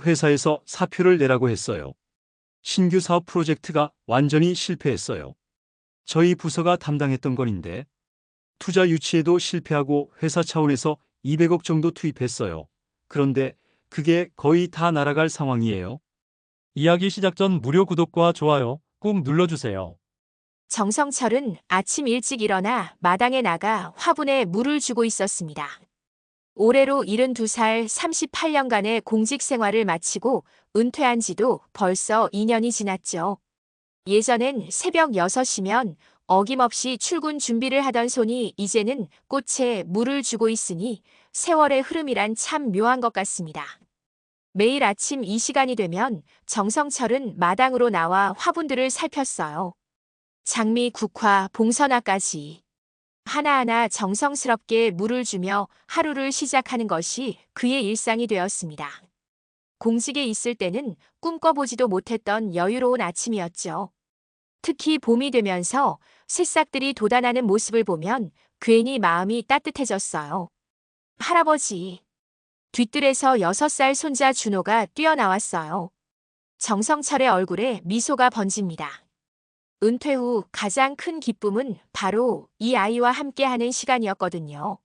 회사에서 사표를 내라고 했어요. 신규 사업 프로젝트가 완전히 실패했어요. 저희 부서가 담당했던 건인데 투자 유치에도 실패하고 회사 차원에서 200억 정도 투입했어요. 그런데 그게 거의 다 날아갈 상황이에요. 이야기 시작 전 무료 구독과 좋아요 꾹 눌러주세요. 정성철은 아침 일찍 일어나 마당에 나가 화분에 물을 주고 있었습니다. 올해로 72살 38년간의 공직 생활을 마치고 은퇴한 지도 벌써 2년이 지났죠. 예전엔 새벽 6시면 어김없이 출근 준비를 하던 손이 이제는 꽃에 물을 주고 있으니 세월의 흐름이란 참 묘한 것 같습니다. 매일 아침 이 시간이 되면 정성철은 마당으로 나와 화분들을 살폈어요. 장미, 국화, 봉선화까지 하나하나 정성스럽게 물을 주며 하루를 시작하는 것이 그의 일상이 되었습니다. 공직에 있을 때는 꿈꿔보지도 못했던 여유로운 아침이었죠. 특히 봄이 되면서 새싹들이 돋아나는 모습을 보면 괜히 마음이 따뜻해졌어요. 할아버지. 뒤뜰에서 6살 손자 준호가 뛰어나왔어요. 정성철의 얼굴에 미소가 번집니다. 은퇴 후 가장 큰 기쁨은 바로 이 아이와 함께하는 시간이었거든요.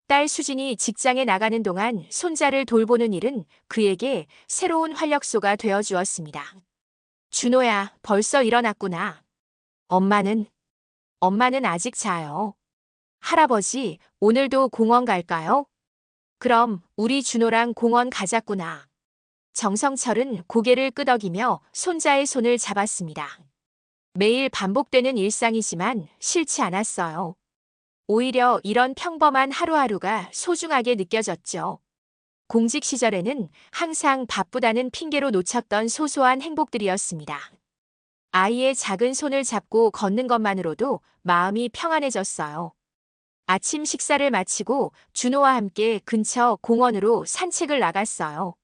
딸 수진이 직장에 나가는 동안 손자를 돌보는 일은 그에게 새로운 활력소가 되어주었습니다. 준호야, 벌써 일어났구나. 엄마는 아직 자요. 할아버지, 오늘도 공원 갈까요? 그럼 우리 준호랑 공원 가자꾸나. 정성철은 고개를 끄덕이며 손자의 손을 잡았습니다. 매일 반복되는 일상이지만 싫지 않았어요. 오히려 이런 평범한 하루하루가 소중하게 느껴졌죠. 공직 시절에는 항상 바쁘다는 핑계로 놓쳤던 소소한 행복들이었습니다. 아이의 작은 손을 잡고 걷는 것만으로도 마음이 평안해졌어요. 아침 식사를 마치고 준호와 함께 근처 공원으로 산책을 나갔어요.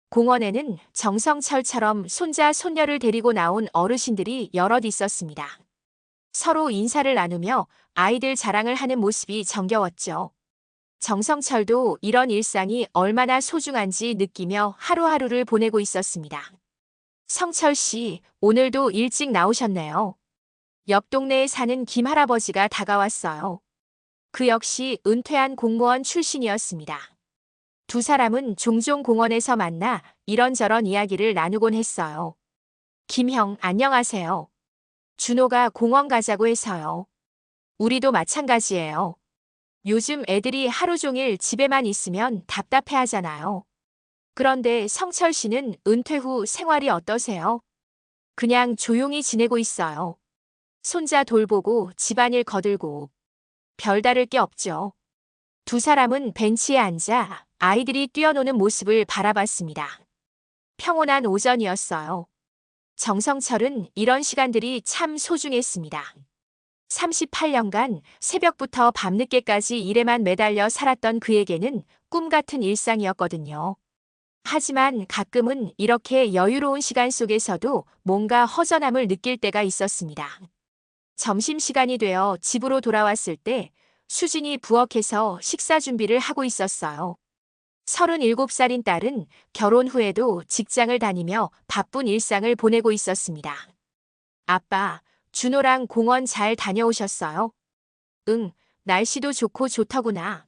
공원에는 정성철처럼 손자, 손녀를 데리고 나온 어르신들이 여럿 있었습니다. 서로 인사를 나누며 아이들 자랑을 하는 모습이 정겨웠죠. 정성철도 이런 일상이 얼마나 소중한지 느끼며 하루하루를 보내고 있었습니다. 성철 씨, 오늘도 일찍 나오셨네요. 옆 동네에 사는 김 할아버지가 다가왔어요. 그 역시 은퇴한 공무원 출신이었습니다. 두 사람은 종종 공원에서 만나 이런저런 이야기를 나누곤 했어요. 김형, 안녕하세요. 준호가 공원 가자고 해서요. 우리도 마찬가지예요. 요즘 애들이 하루 종일 집에만 있으면 답답해 하잖아요. 그런데 성철 씨는 은퇴 후 생활이 어떠세요? 그냥 조용히 지내고 있어요. 손자 돌보고 집안일 거들고 별다를 게 없죠. 두 사람은 벤치에 앉아 아이들이 뛰어노는 모습을 바라봤습니다. 평온한 오전이었어요. 정성철은 이런 시간들이 참 소중했습니다. 38년간 새벽부터 밤늦게까지 일에만 매달려 살았던 그에게는 꿈 같은 일상이었거든요. 하지만 가끔은 이렇게 여유로운 시간 속에서도 뭔가 허전함을 느낄 때가 있었습니다. 점심시간이 되어 집으로 돌아왔을 때 수진이 부엌에서 식사 준비를 하고 있었어요. 37살인 딸은 결혼 후에도 직장을 다니며 바쁜 일상을 보내고 있었습니다. 아빠, 준호랑 공원 잘 다녀오셨어요? 응, 날씨도 좋고 좋더구나.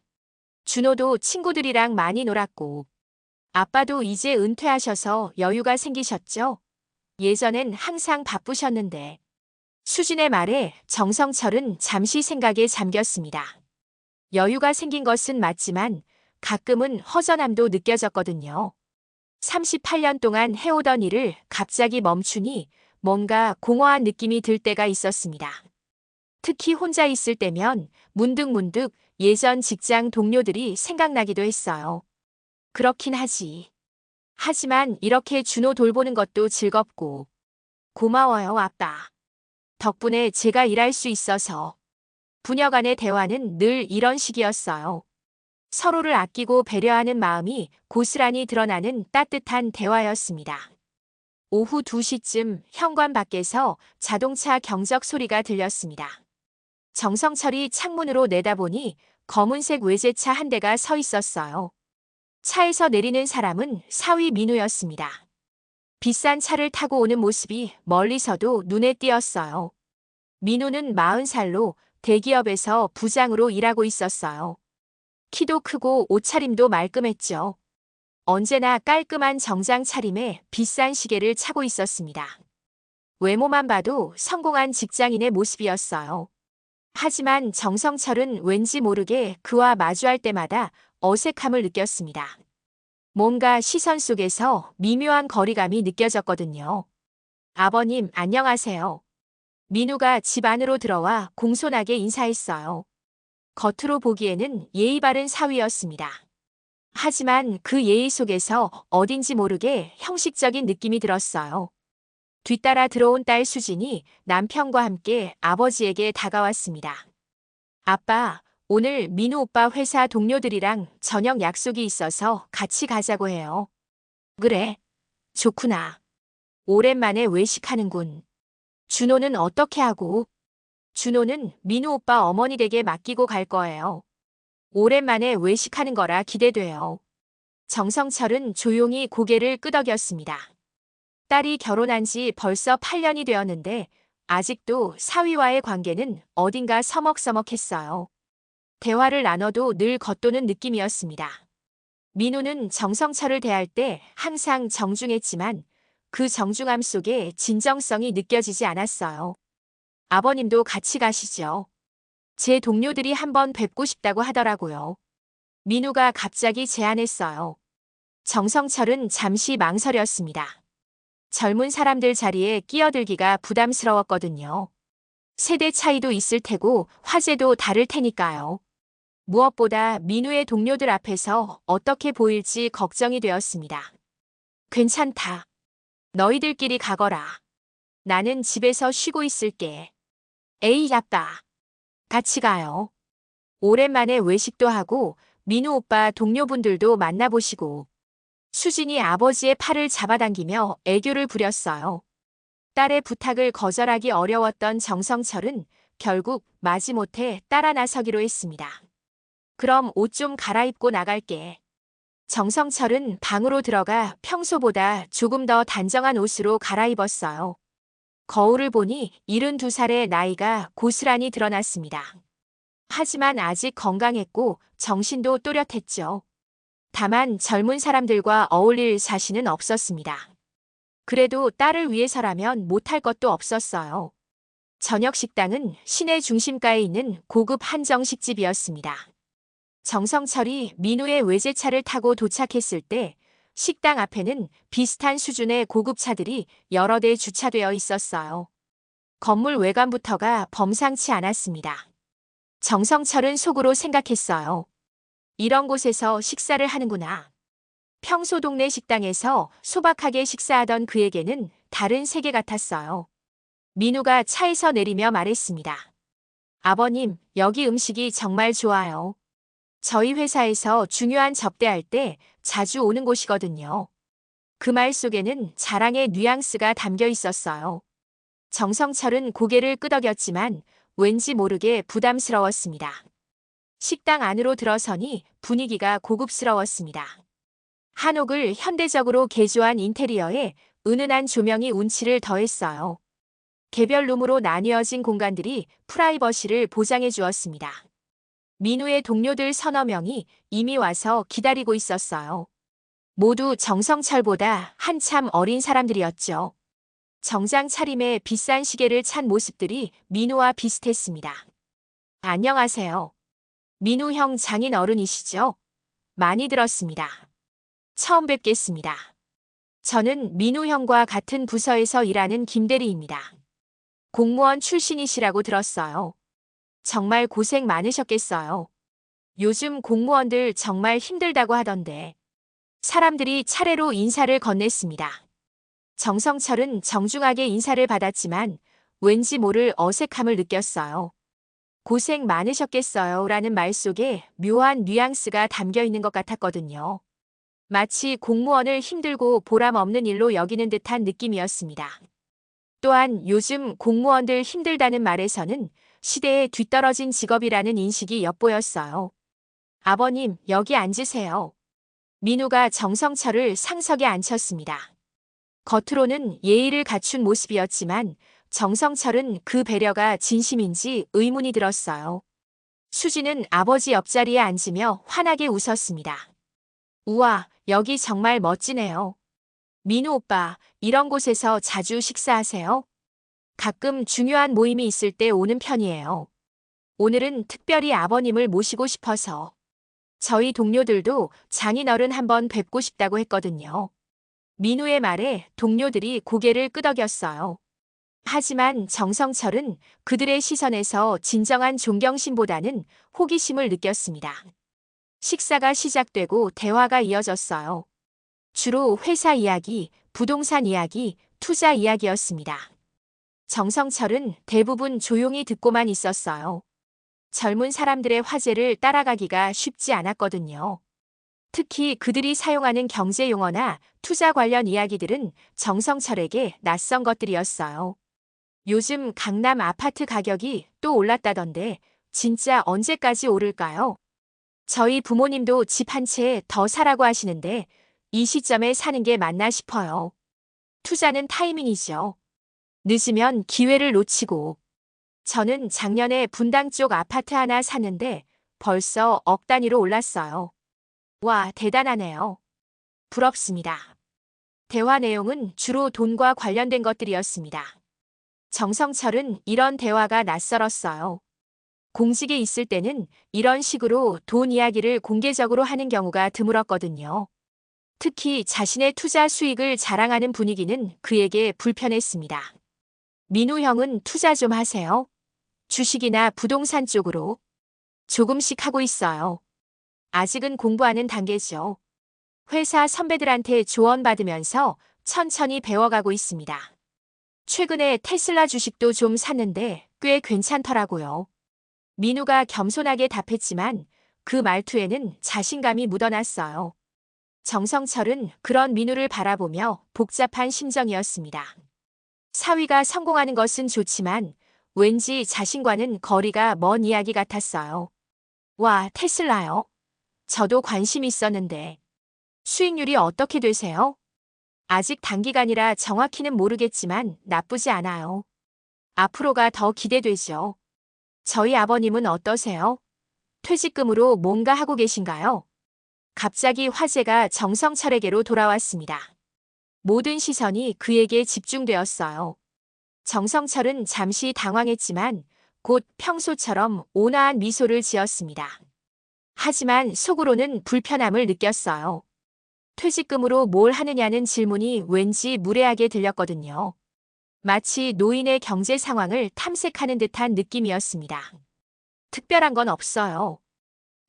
준호도 친구들이랑 많이 놀았고. 아빠도 이제 은퇴하셔서 여유가 생기셨죠? 예전엔 항상 바쁘셨는데. 수진의 말에 정성철은 잠시 생각에 잠겼습니다. 여유가 생긴 것은 맞지만 가끔은 허전함도 느껴졌거든요. 38년 동안 해오던 일을 갑자기 멈추니 뭔가 공허한 느낌이 들 때가 있었습니다. 특히 혼자 있을 때면 문득문득 예전 직장 동료들이 생각나기도 했어요. 그렇긴 하지. 하지만 이렇게 준호 돌보는 것도 즐겁고. 고마워요, 아빠. 덕분에 제가 일할 수 있어서. 부녀 간의 대화는 늘 이런 식이었어요. 서로를 아끼고 배려하는 마음이 고스란히 드러나는 따뜻한 대화였습니다. 오후 2시쯤 현관 밖에서 자동차 경적 소리가 들렸습니다. 정성철이 창문으로 내다보니 검은색 외제차 한 대가 서 있었어요. 차에서 내리는 사람은 사위 민우였습니다. 비싼 차를 타고 오는 모습이 멀리서도 눈에 띄었어요. 민우는 40살로 대기업에서 부장으로 일하고 있었어요. 키도 크고 옷차림도 말끔했죠. 언제나 깔끔한 정장 차림에 비싼 시계를 차고 있었습니다. 외모만 봐도 성공한 직장인의 모습이었어요. 하지만 정성철은 왠지 모르게 그와 마주할 때마다 어색함을 느꼈습니다. 뭔가 시선 속에서 미묘한 거리감이 느껴졌거든요. 아버님, 안녕하세요. 민우가 집 안으로 들어와 공손하게 인사했어요. 겉으로 보기에는 예의 바른 사위였습니다. 하지만 그 예의 속에서 어딘지 모르게 형식적인 느낌이 들었어요. 뒤따라 들어온 딸 수진이 남편과 함께 아버지에게 다가왔습니다. 아빠, 오늘 민우 오빠 회사 동료들이랑 저녁 약속이 있어서 같이 가자고 해요. 그래, 좋구나. 오랜만에 외식하는군. 준호는 어떻게 하고? 준호는 민우 오빠 어머니 댁에 맡기고 갈 거예요. 오랜만에 외식하는 거라 기대돼요. 정성철은 조용히 고개를 끄덕였습니다. 딸이 결혼한 지 벌써 8년이 되었는데 아직도 사위와의 관계는 어딘가 서먹서먹했어요. 대화를 나눠도 늘 겉도는 느낌이었습니다. 민우는 정성철을 대할 때 항상 정중했지만 그 정중함 속에 진정성이 느껴지지 않았어요. 아버님도 같이 가시죠. 제 동료들이 한번 뵙고 싶다고 하더라고요. 민우가 갑자기 제안했어요. 정성철은 잠시 망설였습니다. 젊은 사람들 자리에 끼어들기가 부담스러웠거든요. 세대 차이도 있을 테고 화제도 다를 테니까요. 무엇보다 민우의 동료들 앞에서 어떻게 보일지 걱정이 되었습니다. 괜찮다. 너희들끼리 가거라. 나는 집에서 쉬고 있을게. 에이, 아빠. 같이 가요. 오랜만에 외식도 하고 민우 오빠 동료분들도 만나보시고. 수진이 아버지의 팔을 잡아당기며 애교를 부렸어요. 딸의 부탁을 거절하기 어려웠던 정성철은 결국 마지못해 따라 나서기로 했습니다. 그럼 옷 좀 갈아입고 나갈게. 정성철은 방으로 들어가 평소보다 조금 더 단정한 옷으로 갈아입었어요. 거울을 보니 72살의 나이가 고스란히 드러났습니다. 하지만 아직 건강했고 정신도 또렷했죠. 다만 젊은 사람들과 어울릴 자신은 없었습니다. 그래도 딸을 위해서라면 못할 것도 없었어요. 저녁 식당은 시내 중심가에 있는 고급 한정식집이었습니다. 정성철이 민우의 외제차를 타고 도착했을 때 식당 앞에는 비슷한 수준의 고급차들이 여러 대 주차되어 있었어요. 건물 외관부터가 범상치 않았습니다. 정성철은 속으로 생각했어요. 이런 곳에서 식사를 하는구나. 평소 동네 식당에서 소박하게 식사하던 그에게는 다른 세계 같았어요. 민우가 차에서 내리며 말했습니다. 아버님, 여기 음식이 정말 좋아요. 저희 회사에서 중요한 접대할 때 자주 오는 곳이거든요. 그 말 속에는 자랑의 뉘앙스가 담겨 있었어요. 정성철은 고개를 끄덕였지만 왠지 모르게 부담스러웠습니다. 식당 안으로 들어서니 분위기가 고급스러웠습니다. 한옥을 현대적으로 개조한 인테리어에 은은한 조명이 운치를 더했어요. 개별 룸으로 나뉘어진 공간들이 프라이버시를 보장해 주었습니다. 민우의 동료들 서너 명이 이미 와서 기다리고 있었어요. 모두 정성철보다 한참 어린 사람들이었죠. 정장 차림에 비싼 시계를 찬 모습들이 민우와 비슷했습니다. 안녕하세요. 민우 형 장인 어른이시죠? 많이 들었습니다. 처음 뵙겠습니다. 저는 민우 형과 같은 부서에서 일하는 김대리입니다. 공무원 출신이시라고 들었어요. 정말 고생 많으셨겠어요. 요즘 공무원들 정말 힘들다고 하던데. 사람들이 차례로 인사를 건넸습니다. 정성철은 정중하게 인사를 받았지만 왠지 모를 어색함을 느꼈어요. 고생 많으셨겠어요 라는 말 속에 묘한 뉘앙스가 담겨 있는 것 같았거든요. 마치 공무원을 힘들고 보람 없는 일로 여기는 듯한 느낌이었습니다. 또한 요즘 공무원들 힘들다는 말에서는 시대에 뒤떨어진 직업이라는 인식이 엿보였어요. 아버님, 여기 앉으세요. 민우가 정성철을 상석에 앉혔습니다. 겉으로는 예의를 갖춘 모습이었지만 정성철은 그 배려가 진심인지 의문이 들었어요. 수지는 아버지 옆자리에 앉으며 환하게 웃었습니다. 우와, 여기 정말 멋지네요. 민우 오빠, 이런 곳에서 자주 식사하세요? 가끔 중요한 모임이 있을 때 오는 편이에요. 오늘은 특별히 아버님을 모시고 싶어서. 저희 동료들도 장인어른 한번 뵙고 싶다고 했거든요. 민우의 말에 동료들이 고개를 끄덕였어요. 하지만 정성철은 그들의 시선에서 진정한 존경심보다는 호기심을 느꼈습니다. 식사가 시작되고 대화가 이어졌어요. 주로 회사 이야기, 부동산 이야기, 투자 이야기였습니다. 정성철은 대부분 조용히 듣고만 있었어요. 젊은 사람들의 화제를 따라가기가 쉽지 않았거든요. 특히 그들이 사용하는 경제 용어나 투자 관련 이야기들은 정성철에게 낯선 것들이었어요. 요즘 강남 아파트 가격이 또 올랐다던데 진짜 언제까지 오를까요? 저희 부모님도 집 한 채 더 사라고 하시는데 이 시점에 사는 게 맞나 싶어요. 투자는 타이밍이죠. 늦으면 기회를 놓치고. 저는 작년에 분당 쪽 아파트 하나 샀는데 벌써 억 단위로 올랐어요. 와, 대단하네요. 부럽습니다. 대화 내용은 주로 돈과 관련된 것들이었습니다. 정성철은 이런 대화가 낯설었어요. 공직에 있을 때는 이런 식으로 돈 이야기를 공개적으로 하는 경우가 드물었거든요. 특히 자신의 투자 수익을 자랑하는 분위기는 그에게 불편했습니다. 민우 형은 투자 좀 하세요? 주식이나 부동산 쪽으로. 조금씩 하고 있어요. 아직은 공부하는 단계죠. 회사 선배들한테 조언받으면서 천천히 배워가고 있습니다. 최근에 테슬라 주식도 좀 샀는데 꽤 괜찮더라고요. 민우가 겸손하게 답했지만 그 말투에는 자신감이 묻어났어요. 정성철은 그런 민우를 바라보며 복잡한 심정이었습니다. 사위가 성공하는 것은 좋지만 왠지 자신과는 거리가 먼 이야기 같았어요. 와, 테슬라요? 저도 관심 있었는데. 수익률이 어떻게 되세요? 아직 단기간이라 정확히는 모르겠지만 나쁘지 않아요. 앞으로가 더 기대되죠. 저희 아버님은 어떠세요? 퇴직금으로 뭔가 하고 계신가요? 갑자기 화제가 정성철에게로 돌아왔습니다. 모든 시선이 그에게 집중되었어요. 정성철은 잠시 당황했지만 곧 평소처럼 온화한 미소를 지었습니다. 하지만 속으로는 불편함을 느꼈어요. 퇴직금으로 뭘 하느냐는 질문이 왠지 무례하게 들렸거든요. 마치 노인의 경제 상황을 탐색하는 듯한 느낌이었습니다. 특별한 건 없어요.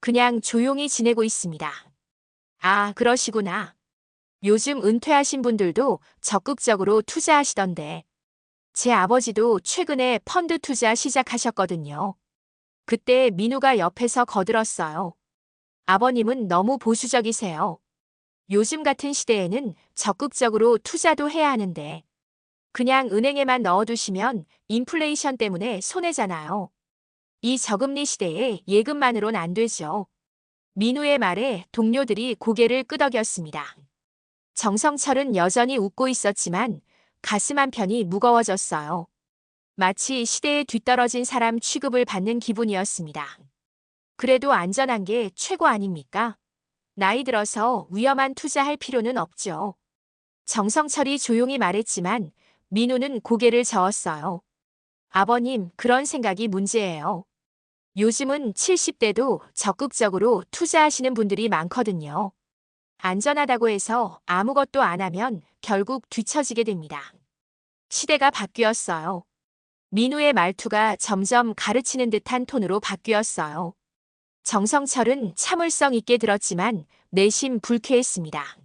그냥 조용히 지내고 있습니다. 아, 그러시구나. 요즘 은퇴하신 분들도 적극적으로 투자하시던데. 제 아버지도 최근에 펀드 투자 시작하셨거든요. 그때 민우가 옆에서 거들었어요. 아버님은 너무 보수적이세요. 요즘 같은 시대에는 적극적으로 투자도 해야 하는데 그냥 은행에만 넣어두시면 인플레이션 때문에 손해잖아요. 이 저금리 시대에 예금만으론 안 되죠. 민우의 말에 동료들이 고개를 끄덕였습니다. 정성철은 여전히 웃고 있었지만 가슴 한편이 무거워졌어요. 마치 시대에 뒤떨어진 사람 취급을 받는 기분이었습니다. 그래도 안전한 게 최고 아닙니까? 나이 들어서 위험한 투자할 필요는 없죠. 정성철이 조용히 말했지만 민우는 고개를 저었어요. 아버님, 그런 생각이 문제예요. 요즘은 70대도 적극적으로 투자하시는 분들이 많거든요. 안전하다고 해서 아무것도 안 하면 결국 뒤처지게 됩니다. 시대가 바뀌었어요. 민우의 말투가 점점 가르치는 듯한 톤으로 바뀌었어요. 정성철은 참을성 있게 들었지만 내심 불쾌했습니다.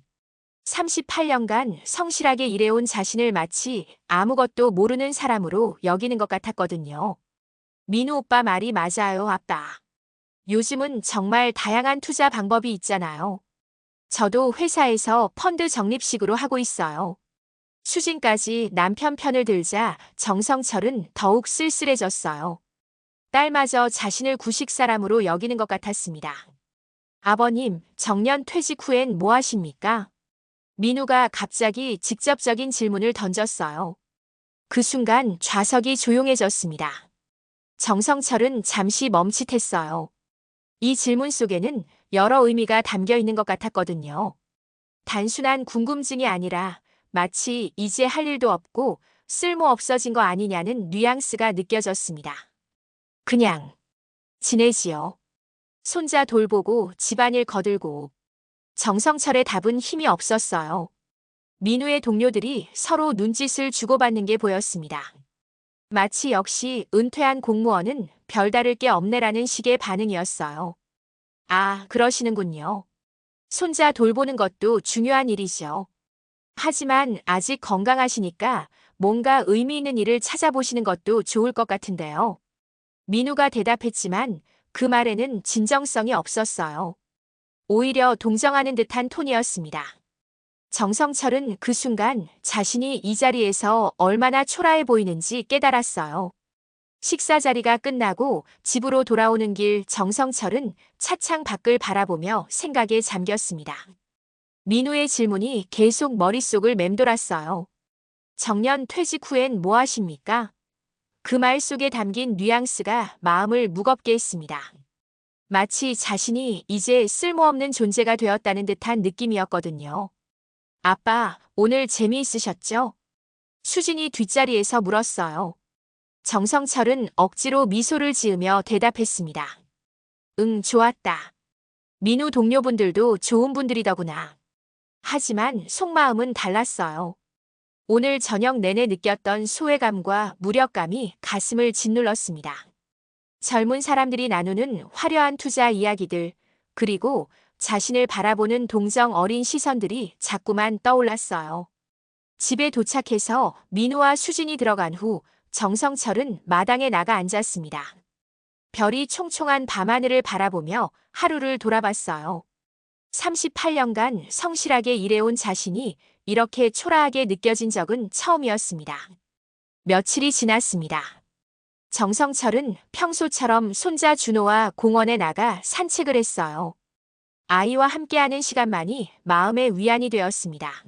38년간 성실하게 일해온 자신을 마치 아무것도 모르는 사람으로 여기는 것 같았거든요. 민우 오빠 말이 맞아요, 아빠. 요즘은 정말 다양한 투자 방법이 있잖아요. 저도 회사에서 펀드 적립식으로 하고 있어요. 수진까지 남편 편을 들자 정성철은 더욱 쓸쓸해졌어요. 딸마저 자신을 구식 사람으로 여기는 것 같았습니다. 아버님, 정년 퇴직 후엔 뭐 하십니까? 민우가 갑자기 직접적인 질문을 던졌어요. 그 순간 좌석이 조용해졌습니다. 정성철은 잠시 멈칫했어요. 이 질문 속에는 여러 의미가 담겨 있는 것 같았거든요. 단순한 궁금증이 아니라 마치 이제 할 일도 없고 쓸모 없어진 거 아니냐는 뉘앙스가 느껴졌습니다. 그냥 지내지요. 손자 돌보고 집안일 거들고. 정성철의 답은 힘이 없었어요. 민우의 동료들이 서로 눈짓을 주고받는 게 보였습니다. 마치 역시 은퇴한 공무원은 별다를 게 없네라는 식의 반응이었어요. 아, 그러시는군요. 손자 돌보는 것도 중요한 일이죠. 하지만 아직 건강하시니까 뭔가 의미 있는 일을 찾아보시는 것도 좋을 것 같은데요. 민우가 대답했지만 그 말에는 진정성이 없었어요. 오히려 동정하는 듯한 톤이었습니다. 정성철은 그 순간 자신이 이 자리에서 얼마나 초라해 보이는지 깨달았어요. 식사 자리가 끝나고 집으로 돌아오는 길 정성철은 차창 밖을 바라보며 생각에 잠겼습니다. 민우의 질문이 계속 머릿속을 맴돌았어요. 정년 퇴직 후엔 뭐 하십니까? 그 말 속에 담긴 뉘앙스가 마음을 무겁게 했습니다. 마치 자신이 이제 쓸모없는 존재가 되었다는 듯한 느낌이었거든요. 아빠, 오늘 재미있으셨죠? 수진이 뒷자리에서 물었어요. 정성철은 억지로 미소를 지으며 대답했습니다. 응, 좋았다. 민우 동료분들도 좋은 분들이더구나. 하지만 속마음은 달랐어요. 오늘 저녁 내내 느꼈던 소외감과 무력감이 가슴을 짓눌렀습니다. 젊은 사람들이 나누는 화려한 투자 이야기들, 그리고 자신을 바라보는 동정 어린 시선들이 자꾸만 떠올랐어요. 집에 도착해서 민우와 수진이 들어간 후 정성철은 마당에 나가 앉았습니다. 별이 총총한 밤하늘을 바라보며 하루를 돌아봤어요. 38년간 성실하게 일해온 자신이 이렇게 초라하게 느껴진 적은 처음이었습니다. 며칠이 지났습니다. 정성철은 평소처럼 손자 준호와 공원에 나가 산책을 했어요. 아이와 함께하는 시간만이 마음의 위안이 되었습니다.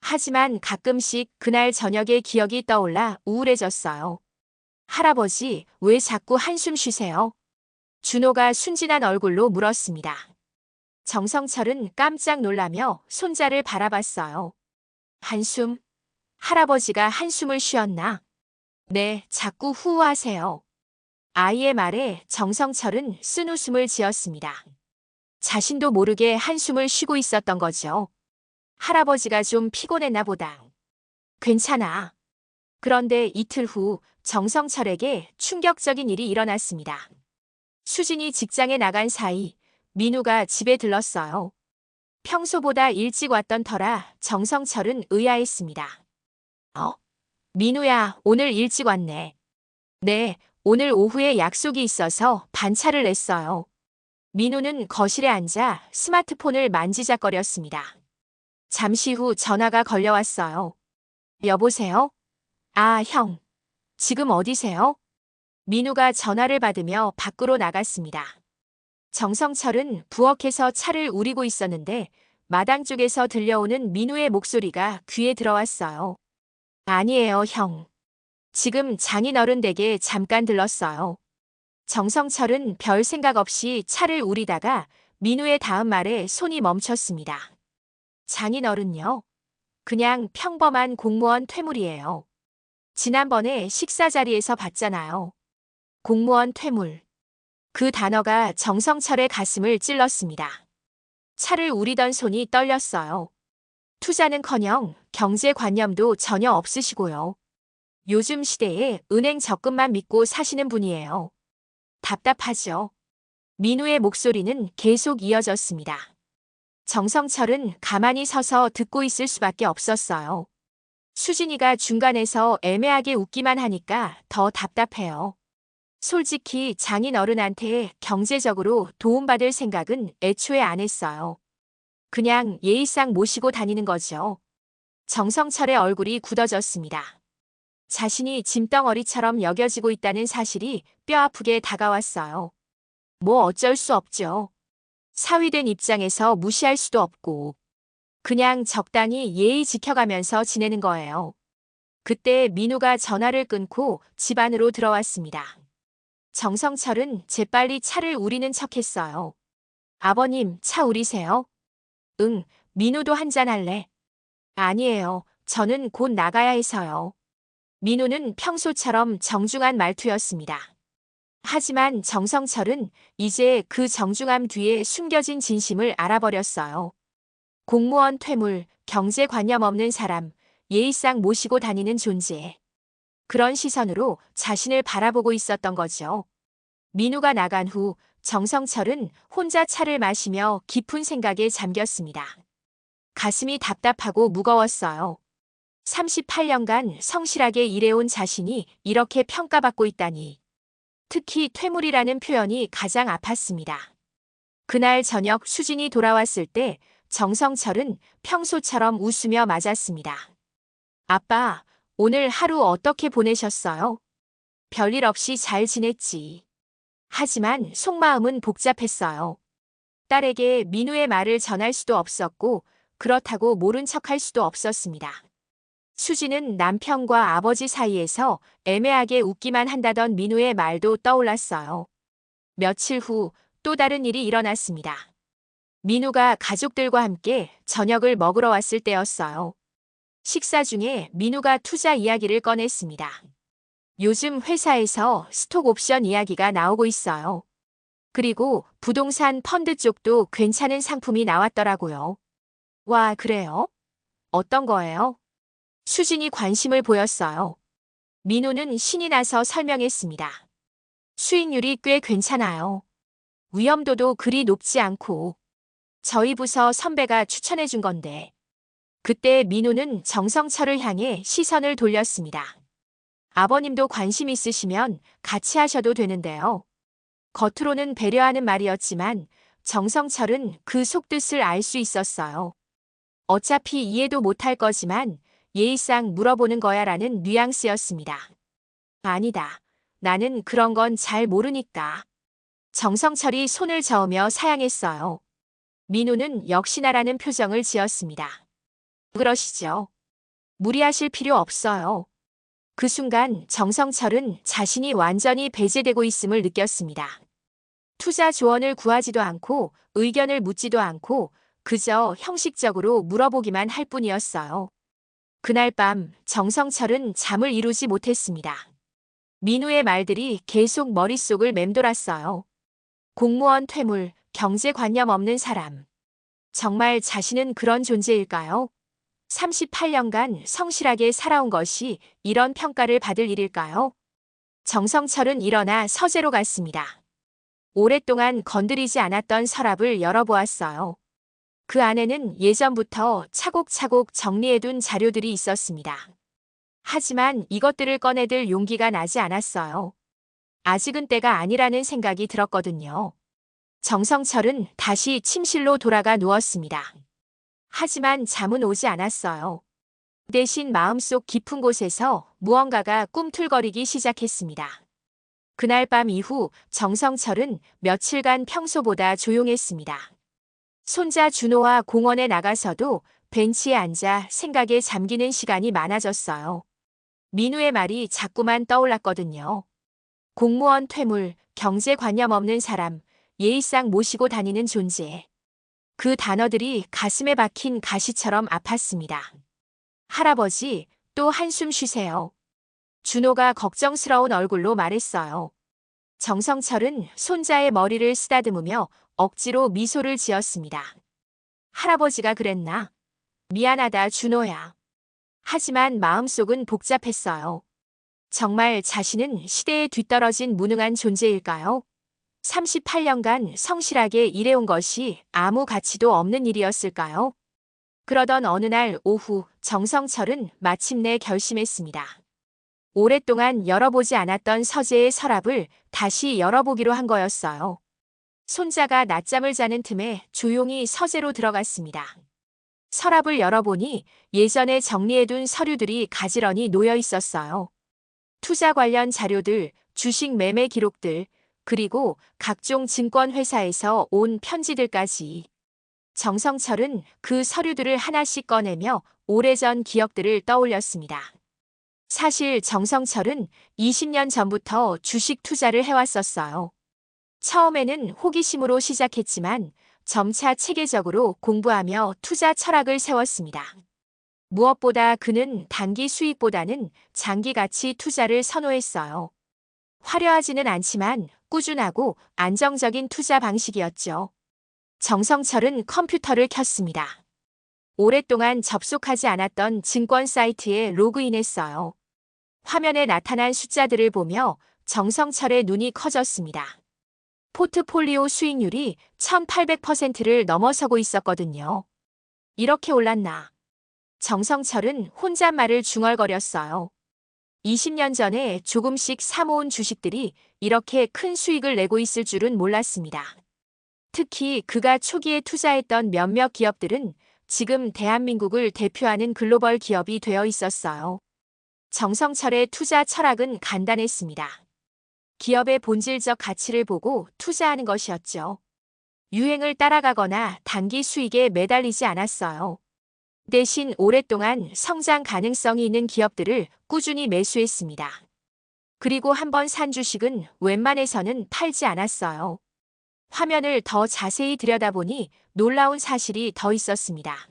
하지만 가끔씩 그날 저녁의 기억이 떠올라 우울해졌어요. 할아버지, 왜 자꾸 한숨 쉬세요? 준호가 순진한 얼굴로 물었습니다. 정성철은 깜짝 놀라며 손자를 바라봤어요. 한숨? 할아버지가 한숨을 쉬었나? 네, 자꾸 후회하세요. 아이의 말에 정성철은 쓴웃음을 지었습니다. 자신도 모르게 한숨을 쉬고 있었던 거죠. 할아버지가 좀 피곤했나 보다. 괜찮아. 그런데 이틀 후 정성철에게 충격적인 일이 일어났습니다. 수진이 직장에 나간 사이 민우가 집에 들렀어요. 평소보다 일찍 왔던 터라 정성철은 의아했습니다. 민우야, 오늘 일찍 왔네. 네, 오늘 오후에 약속이 있어서 반차를 냈어요. 민우는 거실에 앉아 스마트폰을 만지작거렸습니다. 잠시 후 전화가 걸려왔어요. 여보세요? 아, 형. 지금 어디세요? 민우가 전화를 받으며 밖으로 나갔습니다. 정성철은 부엌에서 차를 우리고 있었는데 마당 쪽에서 들려오는 민우의 목소리가 귀에 들어왔어요. 아니에요, 형. 지금 장인어른 댁에 잠깐 들렀어요. 정성철은 별 생각 없이 차를 우리다가 민우의 다음 말에 손이 멈췄습니다. 장인어른요? 그냥 평범한 공무원 퇴물이에요. 지난번에 식사 자리에서 봤잖아요. 공무원 퇴물. 그 단어가 정성철의 가슴을 찔렀습니다. 차를 우리던 손이 떨렸어요. 투자는커녕 경제관념도 전혀 없으시고요. 요즘 시대에 은행 적금만 믿고 사시는 분이에요. 답답하죠. 민우의 목소리는 계속 이어졌습니다. 정성철은 가만히 서서 듣고 있을 수밖에 없었어요. 수진이가 중간에서 애매하게 웃기만 하니까 더 답답해요. 솔직히 장인어른한테 경제적으로 도움받을 생각은 애초에 안 했어요. 그냥 예의상 모시고 다니는 거죠. 정성철의 얼굴이 굳어졌습니다. 자신이 짐덩어리처럼 여겨지고 있다는 사실이 뼈아프게 다가왔어요. 뭐 어쩔 수 없죠. 사위된 입장에서 무시할 수도 없고 그냥 적당히 예의 지켜가면서 지내는 거예요. 그때 민우가 전화를 끊고 집 안으로 들어왔습니다. 정성철은 재빨리 차를 우리는 척했어요. 아버님, 차 우리세요? 응, 민우도 한잔 할래? 아니에요. 저는 곧 나가야 해서요. 민우는 평소처럼 정중한 말투였습니다. 하지만 정성철은 이제 그 정중함 뒤에 숨겨진 진심을 알아버렸어요. 공무원 퇴물, 경제관념 없는 사람, 예의상 모시고 다니는 존재. 그런 시선으로 자신을 바라보고 있었던 거죠. 민우가 나간 후 정성철은 혼자 차를 마시며 깊은 생각에 잠겼습니다. 가슴이 답답하고 무거웠어요. 38년간 성실하게 일해온 자신이 이렇게 평가받고 있다니. 특히 퇴물이라는 표현이 가장 아팠습니다. 그날 저녁 수진이 돌아왔을 때 정성철은 평소처럼 웃으며 맞았습니다. 아빠, 오늘 하루 어떻게 보내셨어요? 별일 없이 잘 지냈지. 하지만 속마음은 복잡했어요. 딸에게 민우의 말을 전할 수도 없었고 그렇다고 모른 척할 수도 없었습니다. 수지는 남편과 아버지 사이에서 애매하게 웃기만 한다던 민우의 말도 떠올랐어요. 며칠 후 또 다른 일이 일어났습니다. 민우가 가족들과 함께 저녁을 먹으러 왔을 때였어요. 식사 중에 민우가 투자 이야기를 꺼냈습니다. 요즘 회사에서 스톡 옵션 이야기가 나오고 있어요. 그리고 부동산 펀드 쪽도 괜찮은 상품이 나왔더라고요. 와, 그래요? 어떤 거예요? 수진이 관심을 보였어요. 민우는 신이 나서 설명했습니다. 수익률이 꽤 괜찮아요. 위험도도 그리 높지 않고 저희 부서 선배가 추천해 준 건데. 그때 민우는 정성철을 향해 시선을 돌렸습니다. 아버님도 관심 있으시면 같이 하셔도 되는데요. 겉으로는 배려하는 말이었지만 정성철은 그 속뜻을 알 수 있었어요. 어차피 이해도 못할 거지만 예의상 물어보는 거야라는 뉘앙스였습니다. 아니다. 나는 그런 건 잘 모르니까. 정성철이 손을 저으며 사양했어요. 민우는 역시나라는 표정을 지었습니다. 그러시죠. 무리하실 필요 없어요. 그 순간 정성철은 자신이 완전히 배제되고 있음을 느꼈습니다. 투자 조언을 구하지도 않고 의견을 묻지도 않고 그저 형식적으로 물어보기만 할 뿐이었어요. 그날 밤 정성철은 잠을 이루지 못했습니다. 민우의 말들이 계속 머릿속을 맴돌았어요. 공무원 퇴물, 경제관념 없는 사람. 정말 자신은 그런 존재일까요? 38년간 성실하게 살아온 것이 이런 평가를 받을 일일까요? 정성철은 일어나 서재로 갔습니다. 오랫동안 건드리지 않았던 서랍을 열어보았어요. 그 안에는 예전부터 차곡차곡 정리해둔 자료들이 있었습니다. 하지만 이것들을 꺼내들 용기가 나지 않았어요. 아직은 때가 아니라는 생각이 들었거든요. 정성철은 다시 침실로 돌아가 누웠습니다. 하지만 잠은 오지 않았어요. 대신 마음속 깊은 곳에서 무언가가 꿈틀거리기 시작했습니다. 그날 밤 이후 정성철은 며칠간 평소보다 조용했습니다. 손자 준호와 공원에 나가서도 벤치에 앉아 생각에 잠기는 시간이 많아졌어요. 민우의 말이 자꾸만 떠올랐거든요. 공무원 퇴물, 경제관념 없는 사람, 예의상 모시고 다니는 존재. 그 단어들이 가슴에 박힌 가시처럼 아팠습니다. 할아버지, 또 한숨 쉬세요. 준호가 걱정스러운 얼굴로 말했어요. 정성철은 손자의 머리를 쓰다듬으며 억지로 미소를 지었습니다. 할아버지가 그랬나? 미안하다, 준호야. 하지만 마음속은 복잡했어요. 정말 자신은 시대에 뒤떨어진 무능한 존재일까요? 38년간 성실하게 일해온 것이 아무 가치도 없는 일이었을까요? 그러던 어느 날 오후 정성철은 마침내 결심했습니다. 오랫동안 열어보지 않았던 서재의 서랍을 다시 열어보기로 한 거였어요. 손자가 낮잠을 자는 틈에 조용히 서재로 들어갔습니다. 서랍을 열어보니 예전에 정리해둔 서류들이 가지런히 놓여 있었어요. 투자 관련 자료들, 주식 매매 기록들, 그리고 각종 증권회사에서 온 편지들까지. 정성철은 그 서류들을 하나씩 꺼내며 오래전 기억들을 떠올렸습니다. 사실 정성철은 20년 전부터 주식 투자를 해왔었어요. 처음에는 호기심으로 시작했지만 점차 체계적으로 공부하며 투자 철학을 세웠습니다. 무엇보다 그는 단기 수익보다는 장기 가치 투자를 선호했어요. 화려하지는 않지만 꾸준하고 안정적인 투자 방식이었죠. 정성철은 컴퓨터를 켰습니다. 오랫동안 접속하지 않았던 증권 사이트에 로그인했어요. 화면에 나타난 숫자들을 보며 정성철의 눈이 커졌습니다. 포트폴리오 수익률이 1800%를 넘어서고 있었거든요. 이렇게 올랐나? 정성철은 혼잣말을 중얼거렸어요. 20년 전에 조금씩 사모은 주식들이 이렇게 큰 수익을 내고 있을 줄은 몰랐습니다. 특히 그가 초기에 투자했던 몇몇 기업들은 지금 대한민국을 대표하는 글로벌 기업이 되어 있었어요. 정성철의 투자 철학은 간단했습니다. 기업의 본질적 가치를 보고 투자하는 것이었죠. 유행을 따라가거나 단기 수익에 매달리지 않았어요. 대신 오랫동안 성장 가능성이 있는 기업들을 꾸준히 매수했습니다. 그리고 한번 산 주식은 웬만해서는 팔지 않았어요. 화면을 더 자세히 들여다보니 놀라운 사실이 더 있었습니다.